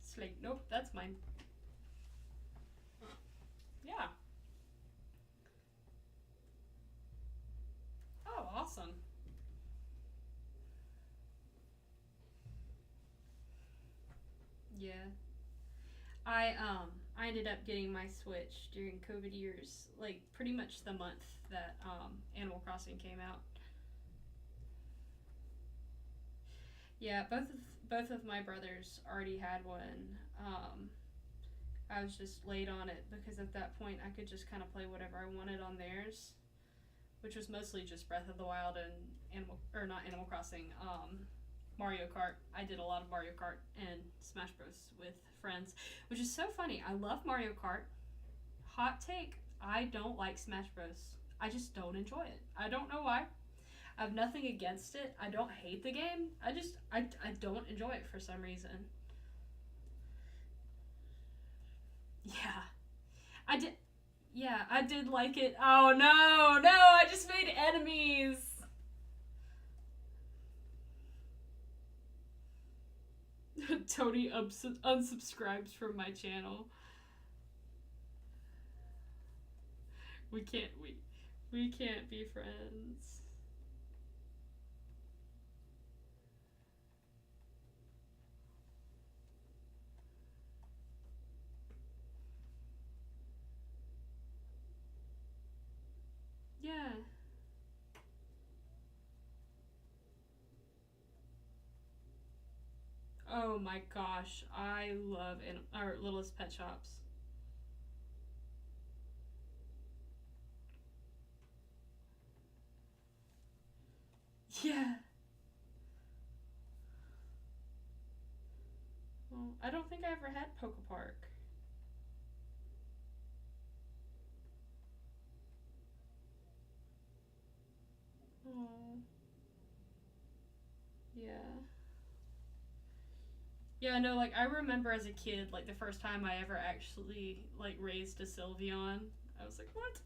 Slate. Nope, that's mine. Yeah. Oh, awesome. Yeah. I ended up getting my Switch during COVID years, like pretty much the month that Animal Crossing came out. Yeah, both of my brothers already had one. I was just late on it because at that point I could just kind of play whatever I wanted on theirs, which was mostly just Breath of the Wild and not Animal Crossing, Mario Kart. I did a lot of Mario Kart and Smash Bros with friends, which is so funny. I love Mario Kart. Hot take: I don't like Smash Bros. I just don't enjoy it. I don't know why. I have nothing against it. I don't hate the game. I don't enjoy it for some reason. Yeah. I did. Yeah, I did like it. Oh no, no, I just made enemies. Tony unsubscribes from my channel. We can't be friends. Yeah. Oh my gosh, I love our Littlest Pet Shops. Yeah. Well, I don't think I ever had Poke Park. Oh. Yeah. Yeah, no, like I remember as a kid, like the first time I ever actually like raised a Sylveon, I was like, what?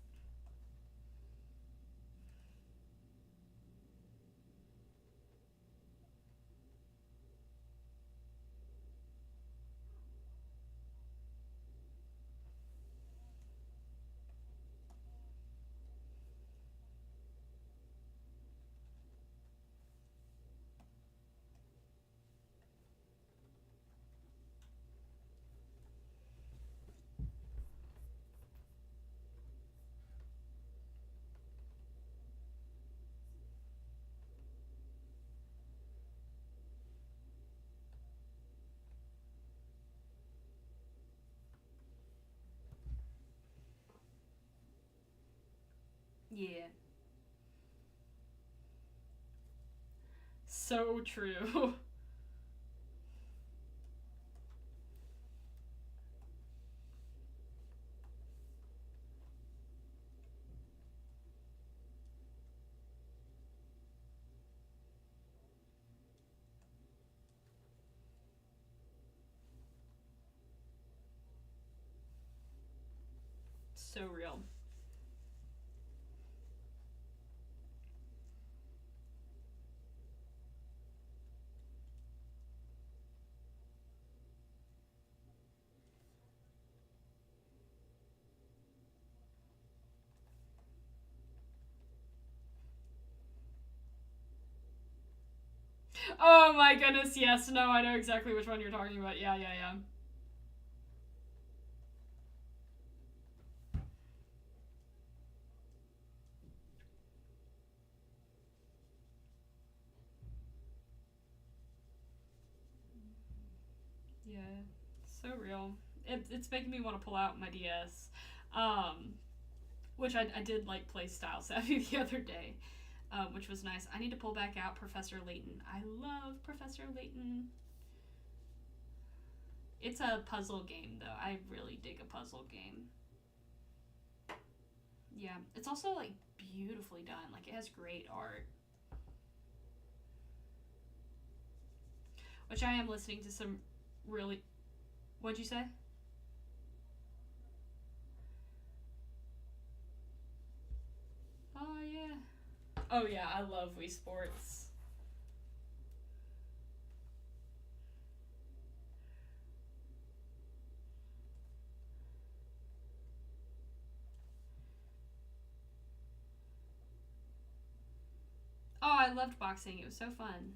Yeah. So true. So real. Oh my goodness, yes, no, I know exactly which one you're talking about. Yeah, yeah, yeah. Yeah. So real. It's making me want to pull out my DS. Um, which I did like play Style Savvy the other day, which was nice. I need to pull back out Professor Layton. I love Professor Layton. It's a puzzle game, though. I really dig a puzzle game. Yeah, it's also like beautifully done. Like it has great art. Which I am listening to some really. What'd you say? Oh yeah. Oh yeah, I love Wii Sports. Oh, I loved boxing. It was so fun.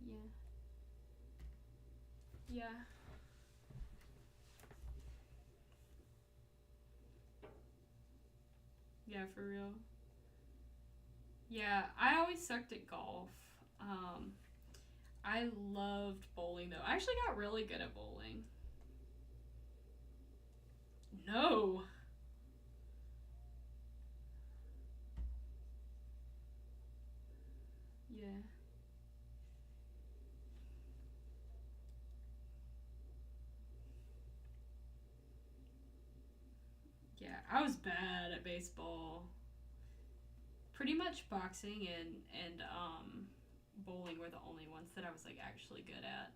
Yeah. Yeah. Yeah, for real. Yeah, I always sucked at golf. Um, I loved bowling though. I actually got really good at bowling. No. Yeah. Yeah, I was bad at baseball. Pretty much boxing and bowling were the only ones that I was like actually good at.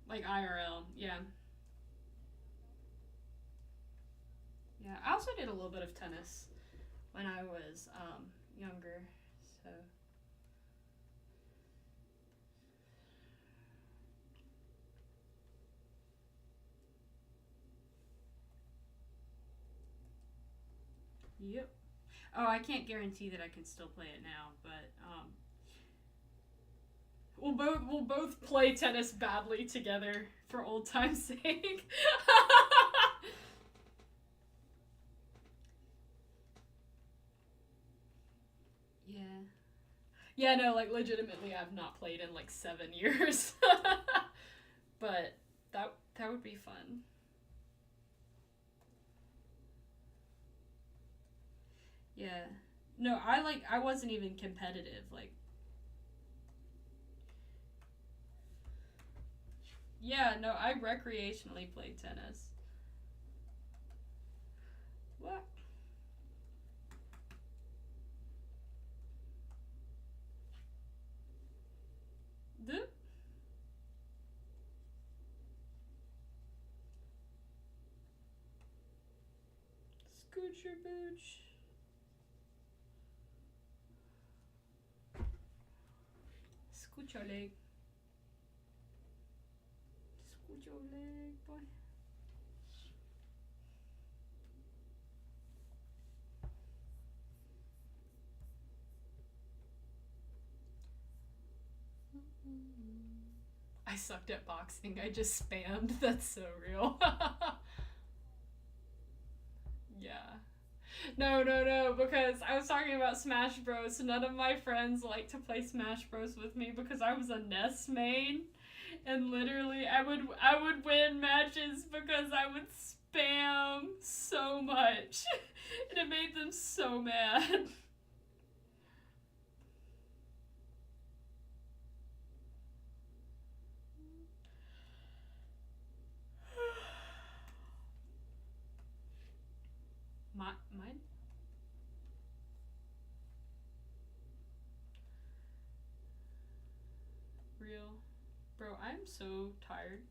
Like IRL, yeah. Yeah, I also did a little bit of tennis when I was younger, so. Yep. Oh, I can't guarantee that I can still play it now, but we'll both play tennis badly together for old time's sake. Yeah. Yeah, no, like legitimately I've not played in like 7 years. But that would be fun. Yeah. No, I wasn't even competitive. Like, yeah, no, I recreationally played tennis. What? The Scoocher Booch. Scooch your leg. Scooch your leg, boy. I sucked at boxing. I just spammed. That's so real. Yeah. No, because I was talking about Smash Bros. None of my friends like to play Smash Bros. With me because I was a Ness main, and literally I would win matches because I would spam so much, and it made them so mad. Mine? Real. Bro, I'm so tired.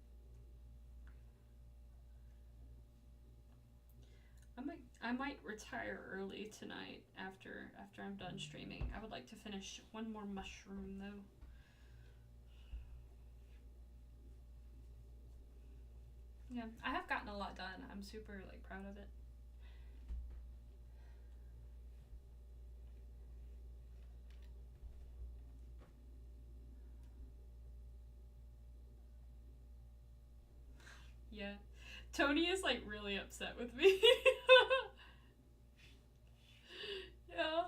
I might retire early tonight after I'm done streaming. I would like to finish one more mushroom though. Yeah, I have gotten a lot done. I'm super like proud of it. Yeah. Tony is like really upset with me. Yeah.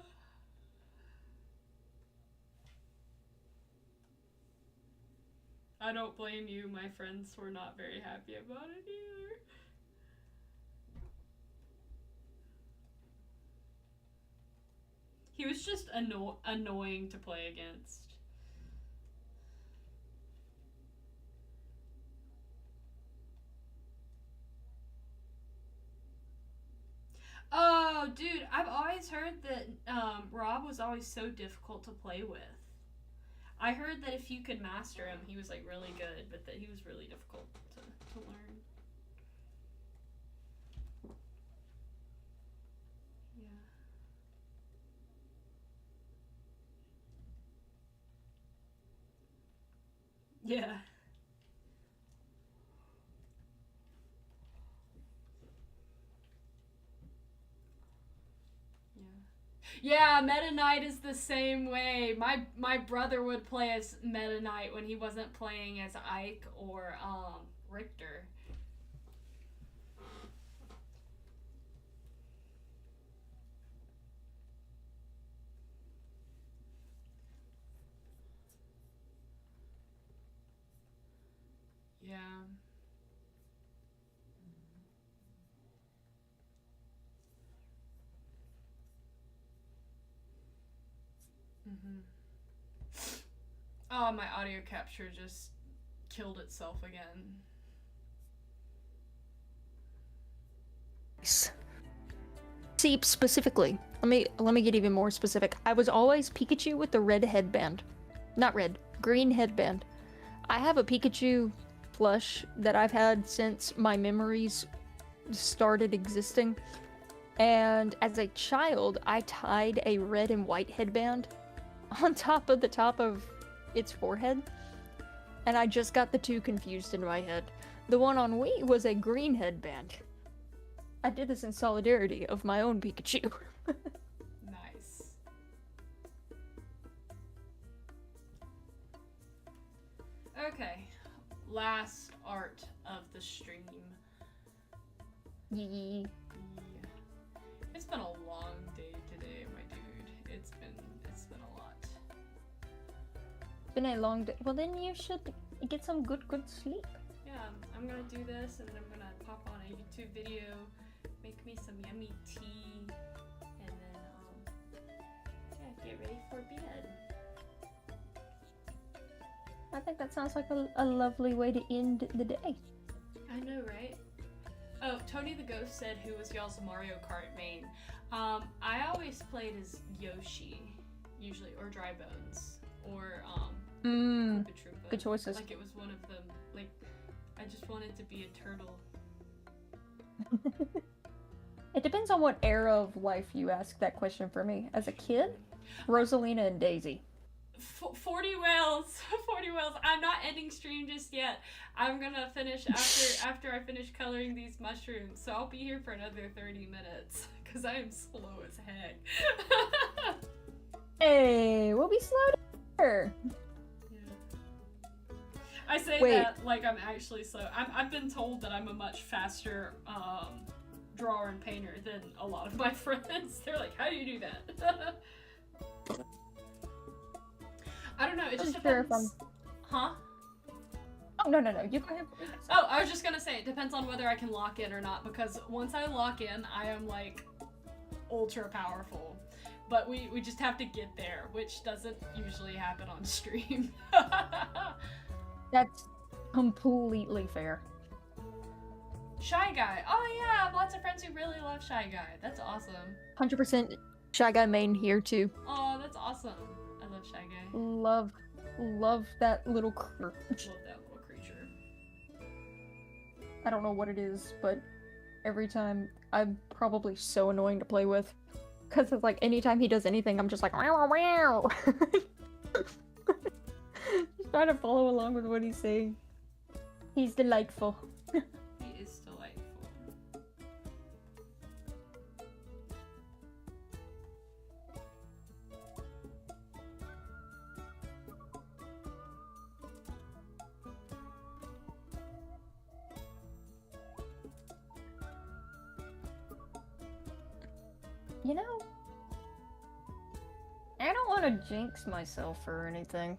I don't blame you. My friends were not very happy about it either. He was just annoying to play against. Oh, dude, I've always heard that Rob was always so difficult to play with. I heard that if you could master him, he was like really good, but that he was really difficult to learn. Yeah. Yeah. Yeah, Meta Knight is the same way. My brother would play as Meta Knight when he wasn't playing as Ike or Richter. Yeah. Oh, my audio capture just killed itself again. See, specifically, let me get even more specific. I was always Pikachu with the red headband. Not red, green headband. I have a Pikachu plush that I've had since my memories started existing. And as a child, I tied a red and white headband on top of its forehead. And I just got the two confused in my head. The one on Wii was a green headband. I did this in solidarity of my own Pikachu. Nice. Okay, last art of the stream. Yee. It's been a long day today, my dude. It's been a lot. It's been a long day. Well, then you should get some good sleep. Yeah, I'm gonna do this, and then I'm gonna pop on a YouTube video, make me some yummy tea, and then yeah, get ready for bed. I think that sounds like a lovely way to end the day. I know, right? Oh, Tony the Ghost said, who was y'all's Mario Kart main? I always played as Yoshi, usually, or Dry Bones, or Koopa Troopa. Good choices. Like, it was one of them. Like, I just wanted to be a turtle. It depends on what era of life you ask that question for me. As a kid, Rosalina and Daisy. 40 whales. 40 whales. I'm not ending stream just yet. I'm gonna finish after I finish coloring these mushrooms. So I'll be here for another 30 minutes because I am slow as heck. Hey, we'll be slow there. Yeah. I say that like I'm actually slow. I've been told that I'm a much faster drawer and painter than a lot of my friends. They're like, how do you do that? I don't know, it just depends. Huh? Oh, no, you go ahead. Oh, I was just gonna say, it depends on whether I can lock in or not, because once I lock in, I am, like, ultra powerful. But we just have to get there, which doesn't usually happen on stream. That's completely fair. Shy Guy. Oh, yeah, I have lots of friends who really love Shy Guy. That's awesome. 100% Shy Guy main here, too. Oh, that's awesome. I love Shy Guy. Love that little creature. Love that little creature. I don't know what it is, but every time I'm probably so annoying to play with. Because it's like anytime he does anything, I'm just like, wow, wow. Just trying to follow along with what he's saying. He's delightful. He is delightful. You know, I don't want to jinx myself or anything.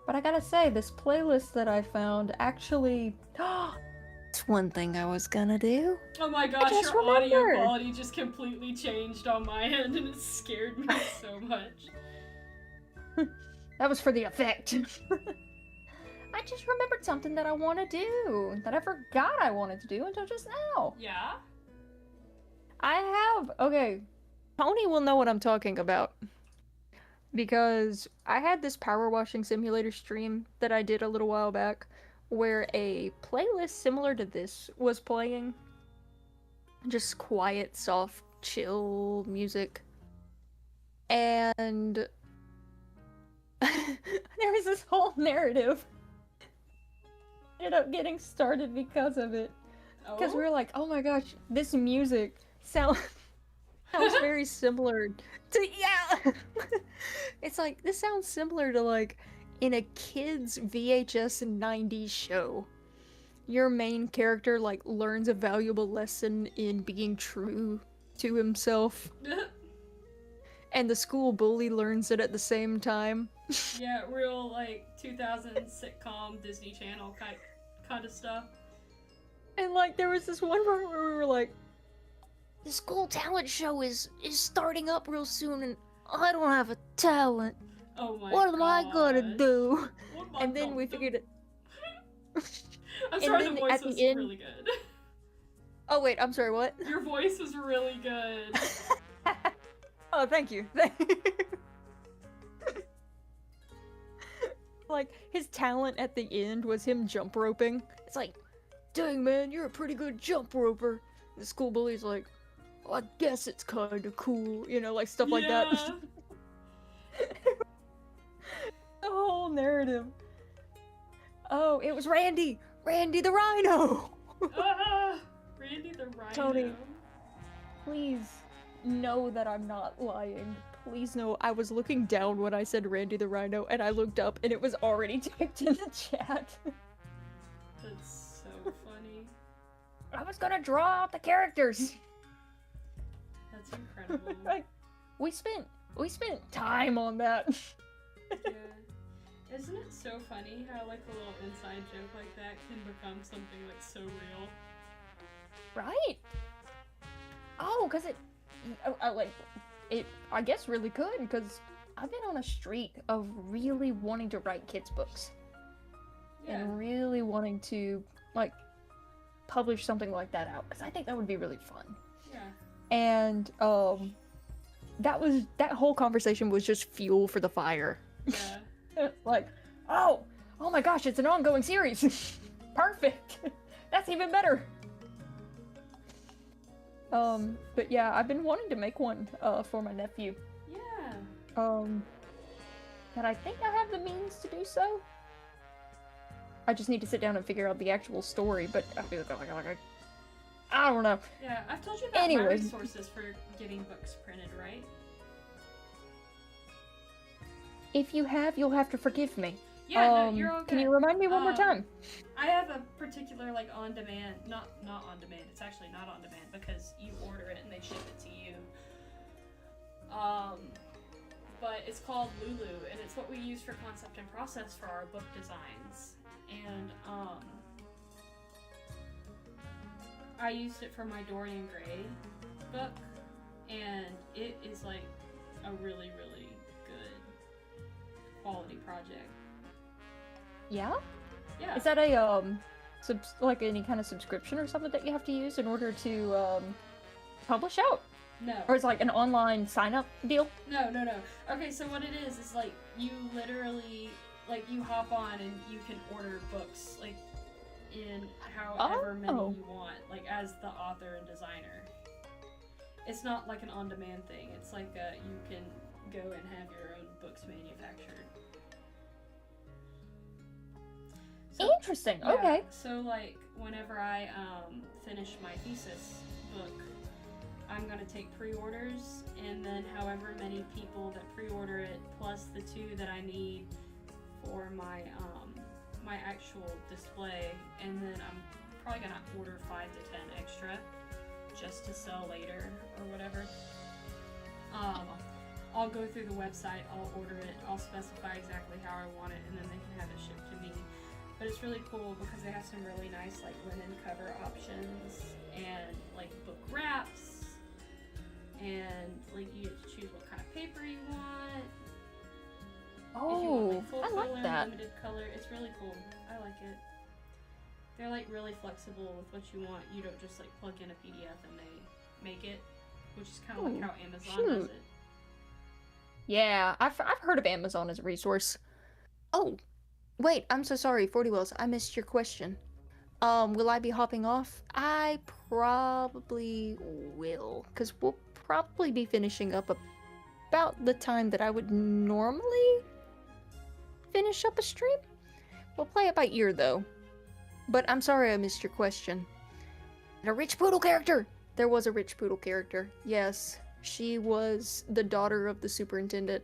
But I gotta say, this playlist that I found actually... It's one thing I was gonna do. Oh my gosh, your audio quality just completely changed on my end and it scared me so much. That was for the effect. I just remembered something that I want to do, that I forgot I wanted to do until just now. Yeah? Okay, Tony will know what I'm talking about. Because I had this power washing simulator stream that I did a little while back, where a playlist similar to this was playing. Just quiet, soft, chill music. And there was this whole narrative. Ended up getting started because of it. Because we were like, oh my gosh, this music sounds very similar to, yeah! It's like, this sounds similar to, like, in a kid's VHS 90s show. Your main character, like, learns a valuable lesson in being true to himself. And the school bully learns it at the same time. Yeah, real, like, 2000 sitcom, Disney Channel kind of stuff. And, like, there was this one where we were like, the school talent show is starting up real soon, and I don't have a talent. Oh my What am I gonna gosh. do? What am I And then gonna we do? figured it. I'm And sorry, the then voice at was the end- really good. Oh wait, I'm sorry. What? Your voice was really good. Oh, thank you. Like, his talent at the end was him jump roping. It's like, dang man, you're a pretty good jump roper. The school bully's like, oh, I guess it's kinda cool, you know, like stuff like that. The whole narrative. Oh, it was Randy! Randy the Rhino! Randy the Rhino. Tony. Please know that I'm not lying. Please know I was looking down when I said Randy the Rhino, and I looked up and it was already typed in the chat. That's so funny. I was gonna draw out the characters. That's incredible. Like, we spent time on that. Yeah. Isn't it so funny how like a little inside joke like that can become something like so real? Right? Oh, cause I guess really could, because I've been on a streak of really wanting to write kids' books. Yeah. And really wanting to, like, publish something like that out, because I think that would be really fun. Yeah. And, that whole conversation was just fuel for the fire. Yeah. Like, oh my gosh, it's an ongoing series! Perfect! That's even better! But yeah, I've been wanting to make one, for my nephew. Yeah. And I think I have the means to do so. I just need to sit down and figure out the actual story, but I feel like I don't know. Yeah, I've told you about my resources for getting books printed, right? If you have, you'll have to forgive me. Yeah, no, you're all good. Can you remind me one more time? I have a particular, like, on-demand, not on-demand, it's actually not on-demand, because you order it and they ship it to you. But it's called Lulu, and it's what we use for concept and process for our book designs. And, I used it for my Dorian Gray book, and it is, like, a really, really good quality project. Yeah? Yeah. Is that a, like any kind of subscription or something that you have to use in order to, publish out? No. Or it's like an online sign-up deal? No. Okay, so what it is like, you literally, like, you hop on and you can order books, like, in however many you want, like, as the author and designer. It's not like an on-demand thing. It's like, you can go and have your own books manufactured. So, interesting. yeah, okay. So, like, whenever I finish my thesis book, I'm gonna take pre-orders, and then however many people that pre-order it, plus the 2 that I need for my my actual display, and then I'm probably gonna order 5 to 10 extra just to sell later or whatever. I'll go through the website, I'll order it, I'll specify exactly how I want it, and then they can have it shipped to me. But it's really cool because they have some really nice, like, linen cover options and, like, book wraps, and, like, you get to choose what kind of paper you want. If you want, like, full I color, like that. limited color, it's really cool. I like it. They're, like, really flexible with what you want. You don't just, like, plug in a PDF and they make it, which is kind of like how Amazon does it. Yeah, I've heard of Amazon as a resource. Oh, wait, I'm so sorry, 40 Wells, I missed your question. Will I be hopping off? I probably will, because we'll probably be finishing up about the time that I would normally finish up a stream. We'll play it by ear, though. But I'm sorry I missed your question. A rich poodle character! There was a rich poodle character, yes. She was the daughter of the superintendent.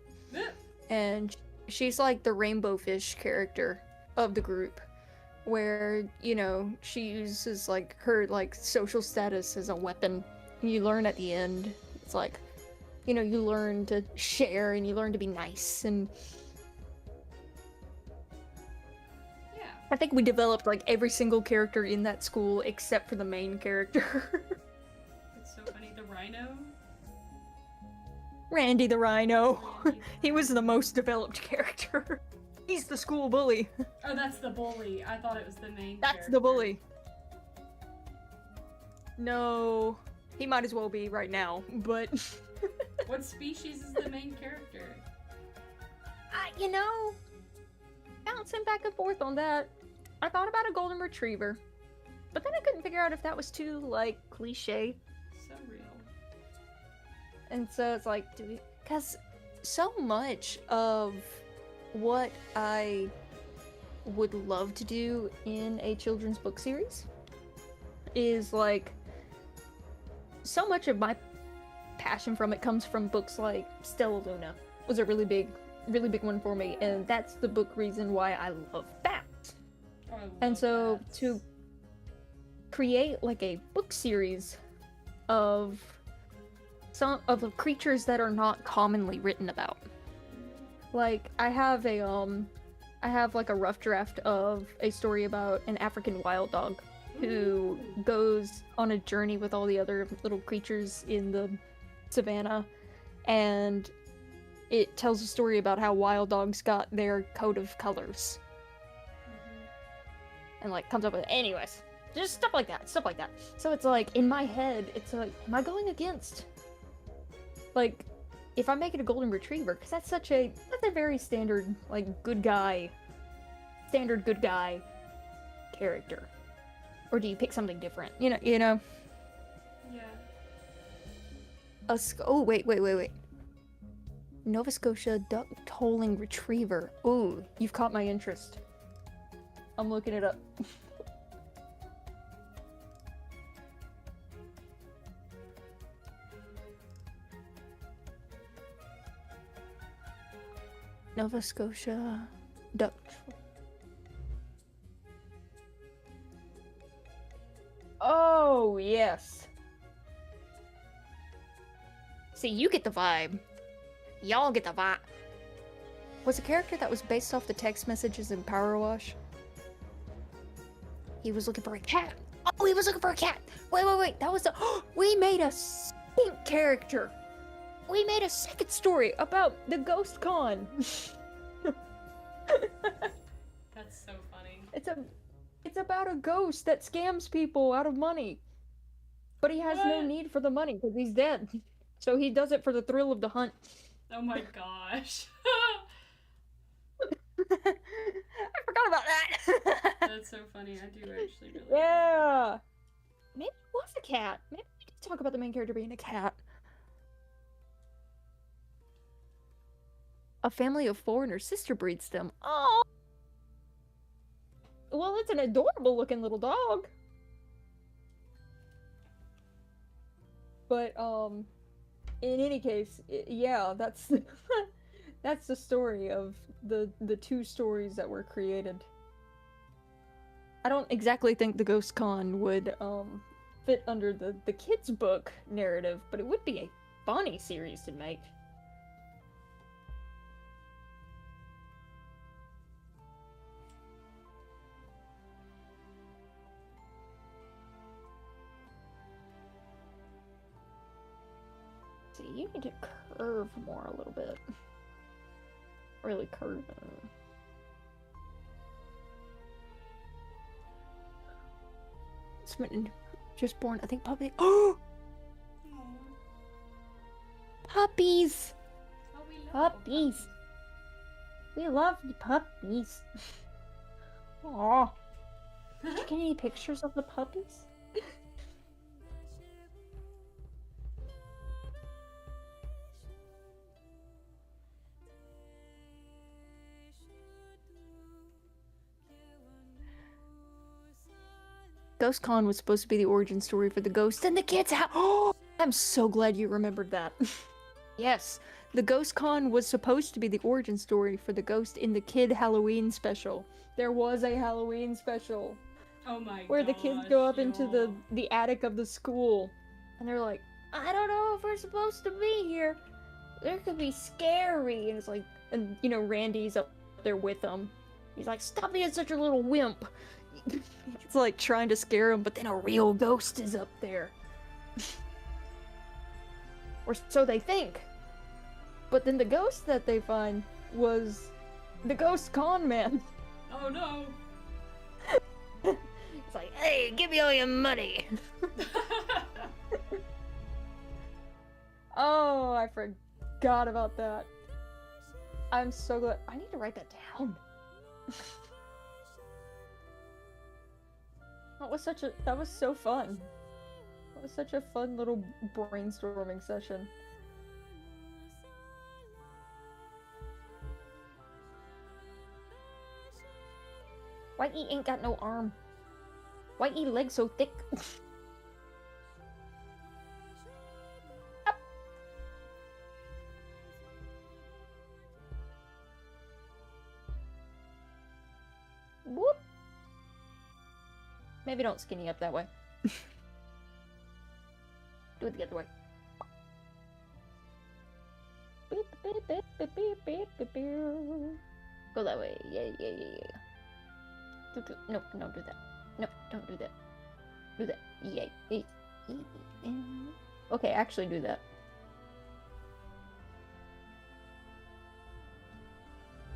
And she's like the rainbow fish character of the group. Where, you know, she uses, like, her, like, social status as a weapon. You learn at the end, it's like, you know, you learn to share and you learn to be nice, and Yeah. I think we developed, like, every single character in that school except for the main character. It's so funny. The rhino? Randy the Rhino. Randy He was the most developed character. He's the school bully. Oh, that's the bully. I thought it was the main That's character. the bully. No, he might as well be right now, but... What species is the main character? You know, bouncing back and forth on that. I thought about a golden retriever, but then I couldn't figure out if that was too, like, cliche. So real. And so it's like, because so much of what I would love to do in a children's book series is like, so much of my passion from it comes from books like Stella Luna was a really big one for me, and that's the book reason why I love bats. Oh, I love And so bats. to create like a book series of some of the creatures that are not commonly written about. Like I have like a rough draft of a story about an African wild dog who goes on a journey with all the other little creatures in the savannah, and it tells a story about how wild dogs got their coat of colors. And like comes up with anyways, just stuff like that. So it's like in my head, it's like, am I going against, like, if I make it a golden retriever, because that's a very standard, like, standard good guy character, or do you pick something different? You know. Yeah. Oh wait. Nova Scotia duck tolling retriever. Ooh, you've caught my interest. I'm looking it up. Nova Scotia duck. Oh, yes. See, you get the vibe. Y'all get the vibe. Was a character that was based off the text messages in Power Wash? He was looking for a cat. Oh, he was looking for a cat. Wait. That was the... We made a second character. We made a second story about the Ghost Con. That's so funny. It's about a ghost that scams people out of money. But he has no What? need for the money because he's dead. So he does it for the thrill of the hunt. Oh my gosh. I forgot about that. That's so funny. I do actually really. Yeah. Maybe it was a cat. Maybe we could talk about the main character being a cat. A family of 4 and her sister breeds them. Oh. Well, it's an adorable looking little dog. But in any case, yeah, that's that's the story of the 2 stories that were created. I don't exactly think the Ghost Con would fit under the kids book narrative, but it would be a funny series to make. See, you need to curve more a little bit. Really curve. Smitten, just born, I think puppy. Oh! Puppies! Oh, we love Puppies! We love the puppies. Aw. Did you get any pictures of the puppies? Ghost Con was supposed to be the origin story for the ghost and the kids. Oh, I'm so glad you remembered that. Yes, the Ghost Con was supposed to be the origin story for the ghost in the kid Halloween special. There was a Halloween special Oh my where the kids go up into y'all. the attic of the school, and they're like, I don't know if we're supposed to be here. There could be scary. And it's like, and you know, Randy's up there with them. He's like, stop being such a little wimp. It's like trying to scare him, but then a real ghost is up there. Or so they think. But then the ghost that they find was the ghost con man. Oh no! It's like, hey, give me all your money. Oh, I forgot about that. I'm so glad. I need to write that down. That was so fun. That was such a fun little brainstorming session. Whitey ain't got no arm. Whitey leg so thick. Up. Whoop. Maybe don't skinny up that way. Do it the other way. Go that way. Yeah. No, don't do that. No, don't do that. Do that. Yeah. Okay, actually do that.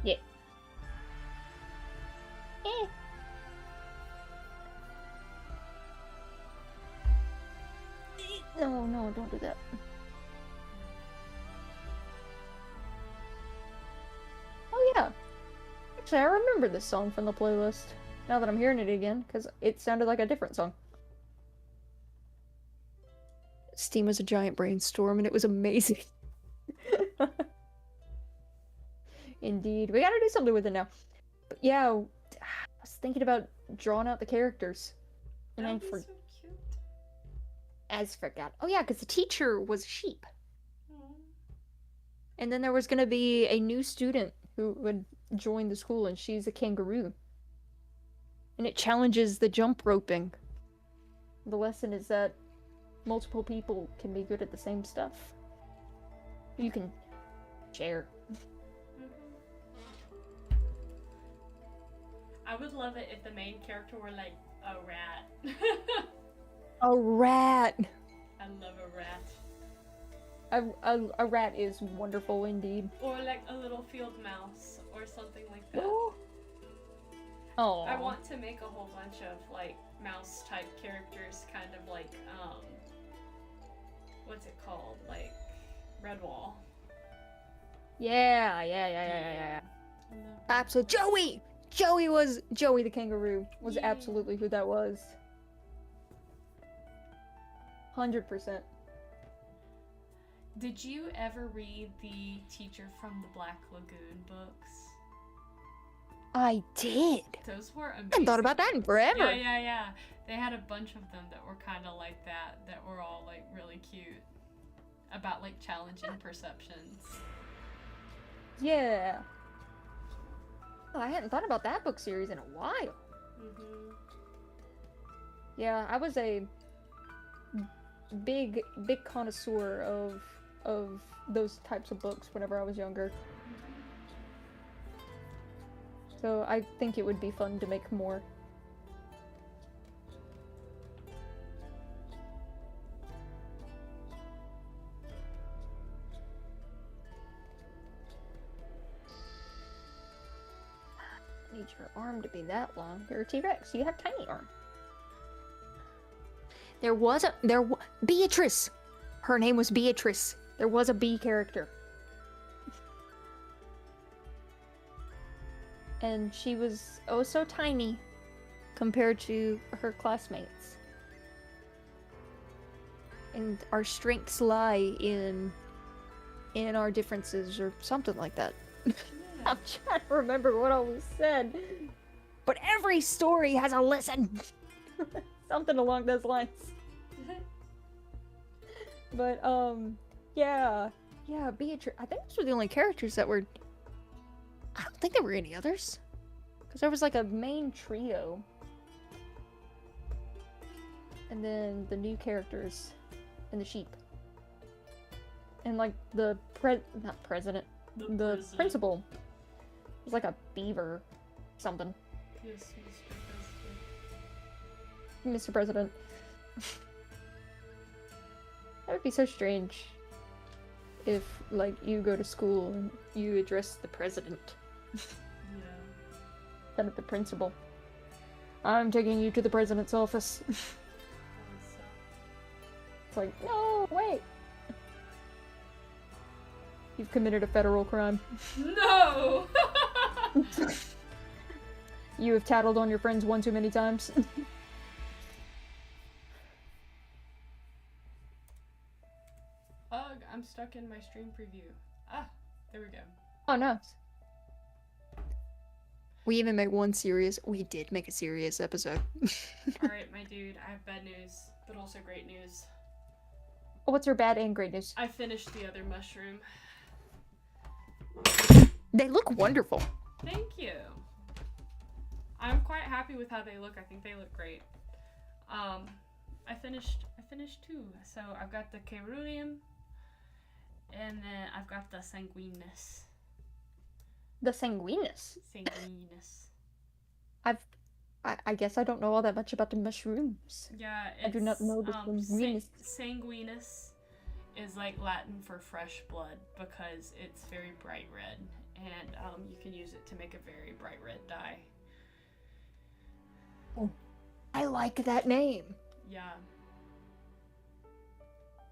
Yeah. No, don't do that. Oh yeah. Actually, I remember this song from the playlist. Now that I'm hearing it again, because it sounded like a different song. Steam was a giant brainstorm, and it was amazing. Indeed. We gotta do something with it now. But yeah, I was thinking about drawing out the characters. And I so cute. forgot. Oh yeah, because the teacher was a sheep. Aww. And then there was gonna be a new student who would join the school, and she's a kangaroo. And it challenges the jump roping. The lesson is that multiple people can be good at the same stuff. You can share. I would love it if the main character were like a rat. A rat! I love a rat. A rat is wonderful indeed. Or like a little field mouse or something like that. Oh. I want to make a whole bunch of like mouse type characters, kind of like what's it called? Like Redwall. Yeah. Absolutely. Joey the kangaroo was absolutely who that was. 100%. Did you ever read the Teacher from the Black Lagoon books? I did. Those were amazing. I haven't thought about that in forever. Yeah. They had a bunch of them that were kind of like that were all like really cute. About like challenging perceptions. Yeah. Oh, I hadn't thought about that book series in a while. Mm-hmm. Yeah, I was a big connoisseur of those types of books whenever I was younger. So I think it would be fun to make more. Need your arm to be that long. You're a T-Rex. You have tiny arm. Beatrice! Her name was Beatrice. There was a bee character. And she was oh so tiny compared to her classmates. And our strengths lie in our differences or something like that. Yeah. I'm trying to remember what all we said. But every story has a lesson. Something along those lines. But yeah, Beatrice. I think those were the only characters that were. I don't think there were any others, because there was like a main trio, and then the new characters, and the sheep, and like the the principal was like a beaver, something. Yes, Mr. President. That would be so strange if, like, you go to school and you address the president. Yeah. Then at the principal. I'm taking you to the president's office. It's like, no, wait. You've committed a federal crime. No! You have tattled on your friends one too many times. Ugh, I'm stuck in my stream preview. Ah, there we go. Oh, nice. We even made one serious. We did make a serious episode. Alright, my dude, I have bad news, but also great news. What's your bad and great news? I finished the other mushroom. They look wonderful. Thank you. I'm quite happy with how they look. I think they look great. I finished 2. So I've got the Ceruleum, and then I've got the Sanguinus. The Sanguinus? Sanguinus. I guess I don't know all that much about the mushrooms. Yeah, I do not know the Sanguinus. Sanguinus is like Latin for fresh blood because it's very bright red, and you can use it to make a very bright red dye. Oh, I like that name. Yeah.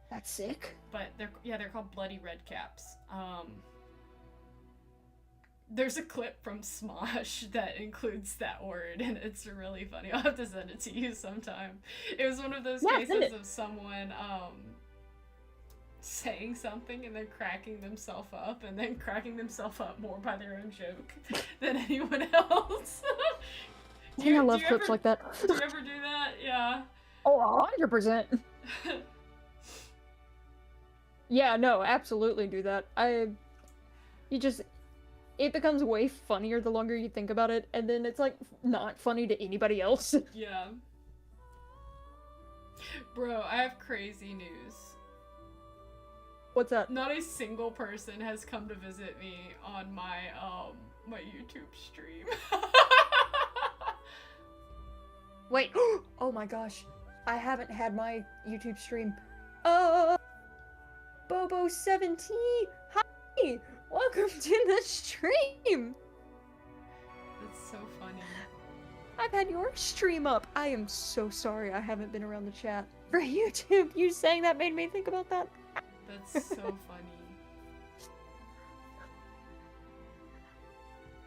That's sick. But they're called bloody red caps. There's a clip from Smosh that includes that word, and it's really funny. I'll have to send it to you sometime. It was one of those cases of someone saying something and then cracking themselves up, and then cracking themselves up more by their own joke than anyone else. I love clips like that. Do you ever do that? Yeah. Oh, 100%. Yeah, no, absolutely do that. It becomes way funnier the longer you think about it, and then it's, like, not funny to anybody else. Yeah. Bro, I have crazy news. What's that? Not a single person has come to visit me on my YouTube stream. Wait, oh my gosh. I haven't had my YouTube stream. Bobo17! Hi! Welcome to the stream! That's so funny. I've had your stream up. I am so sorry I haven't been around the chat for YouTube. You saying that made me think about that. That's so funny.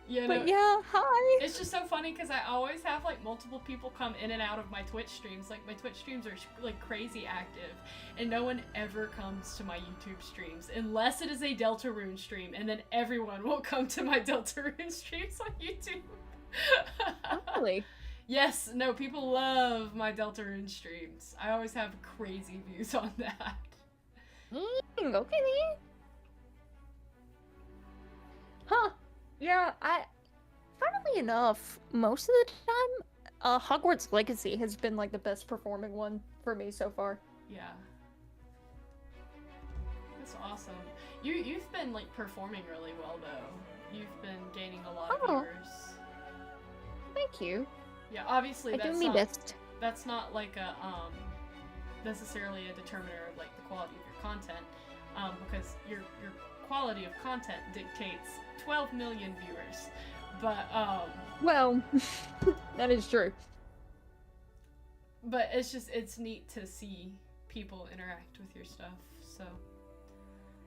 Yeah, but yeah, hi! It's just so funny because I always have like multiple people come in and out of my Twitch streams. Like my Twitch streams are like crazy active, and no one ever comes to my YouTube streams unless it is a Deltarune stream, and then everyone will come to my Deltarune streams on YouTube. Really? Yes, no, people love my Deltarune streams. I always have crazy views on that. Okay. Huh. Yeah, funnily enough, most of the time, Hogwarts Legacy has been, like, the best performing one for me so far. Yeah. That's awesome. You've been, like, performing really well, though. You've been gaining a lot of viewers. Thank you. Yeah, obviously I do my best. That's not, like, a, necessarily a determiner of, like, the quality of your content, because your quality of content dictates 12 million viewers, but well, that is true. But it's neat to see people interact with your stuff, so.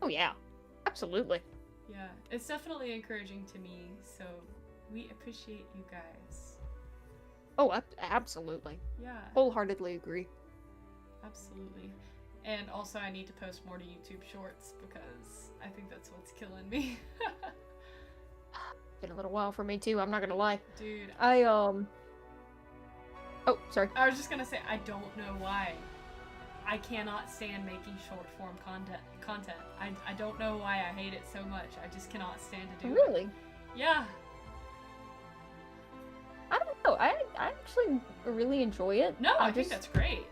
Oh yeah, absolutely. Yeah, it's definitely encouraging to me, so we appreciate you guys. Oh, absolutely. Yeah. Wholeheartedly agree. Absolutely. And also I need to post more to YouTube Shorts because I think that's what's killing me. Been a little while for me too, I'm not gonna lie. Dude. Oh, sorry. I was just gonna say, I don't know why. I cannot stand making short form content. I don't know why I hate it so much. I just cannot stand to do it. Really? Yeah. I don't know. I actually really enjoy it. No, I think that's great.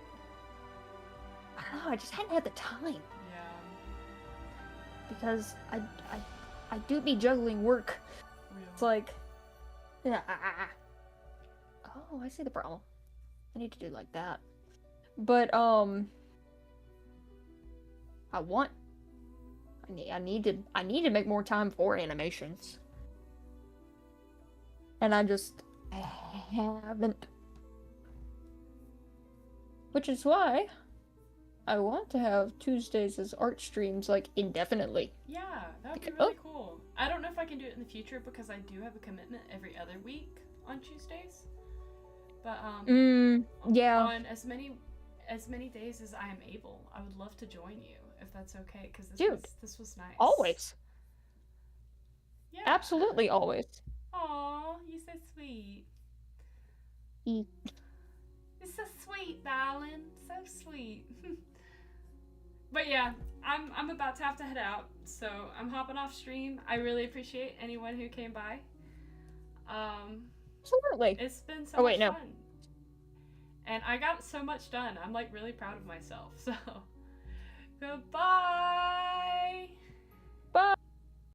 I don't know, I just hadn't had the time. Yeah. Because I do be juggling work. Real. It's like, yeah. Oh, I see the problem. I need to do like that. But I I need to make more time for animations. And I haven't. Which is why I want to have Tuesdays as art streams, like, indefinitely. Yeah, that would be really cool. I don't know if I can do it in the future because I do have a commitment every other week on Tuesdays. But, yeah. On as many days as I am able, I would love to join you, if that's okay, because this was nice. Always. Yeah. Absolutely always. Aw, you're so sweet. You're so sweet, darling. So sweet. But yeah, I'm about to have to head out, so I'm hopping off stream. I really appreciate anyone who came by. Absolutely. It's been so much fun. And I got so much done. I'm like really proud of myself. So goodbye.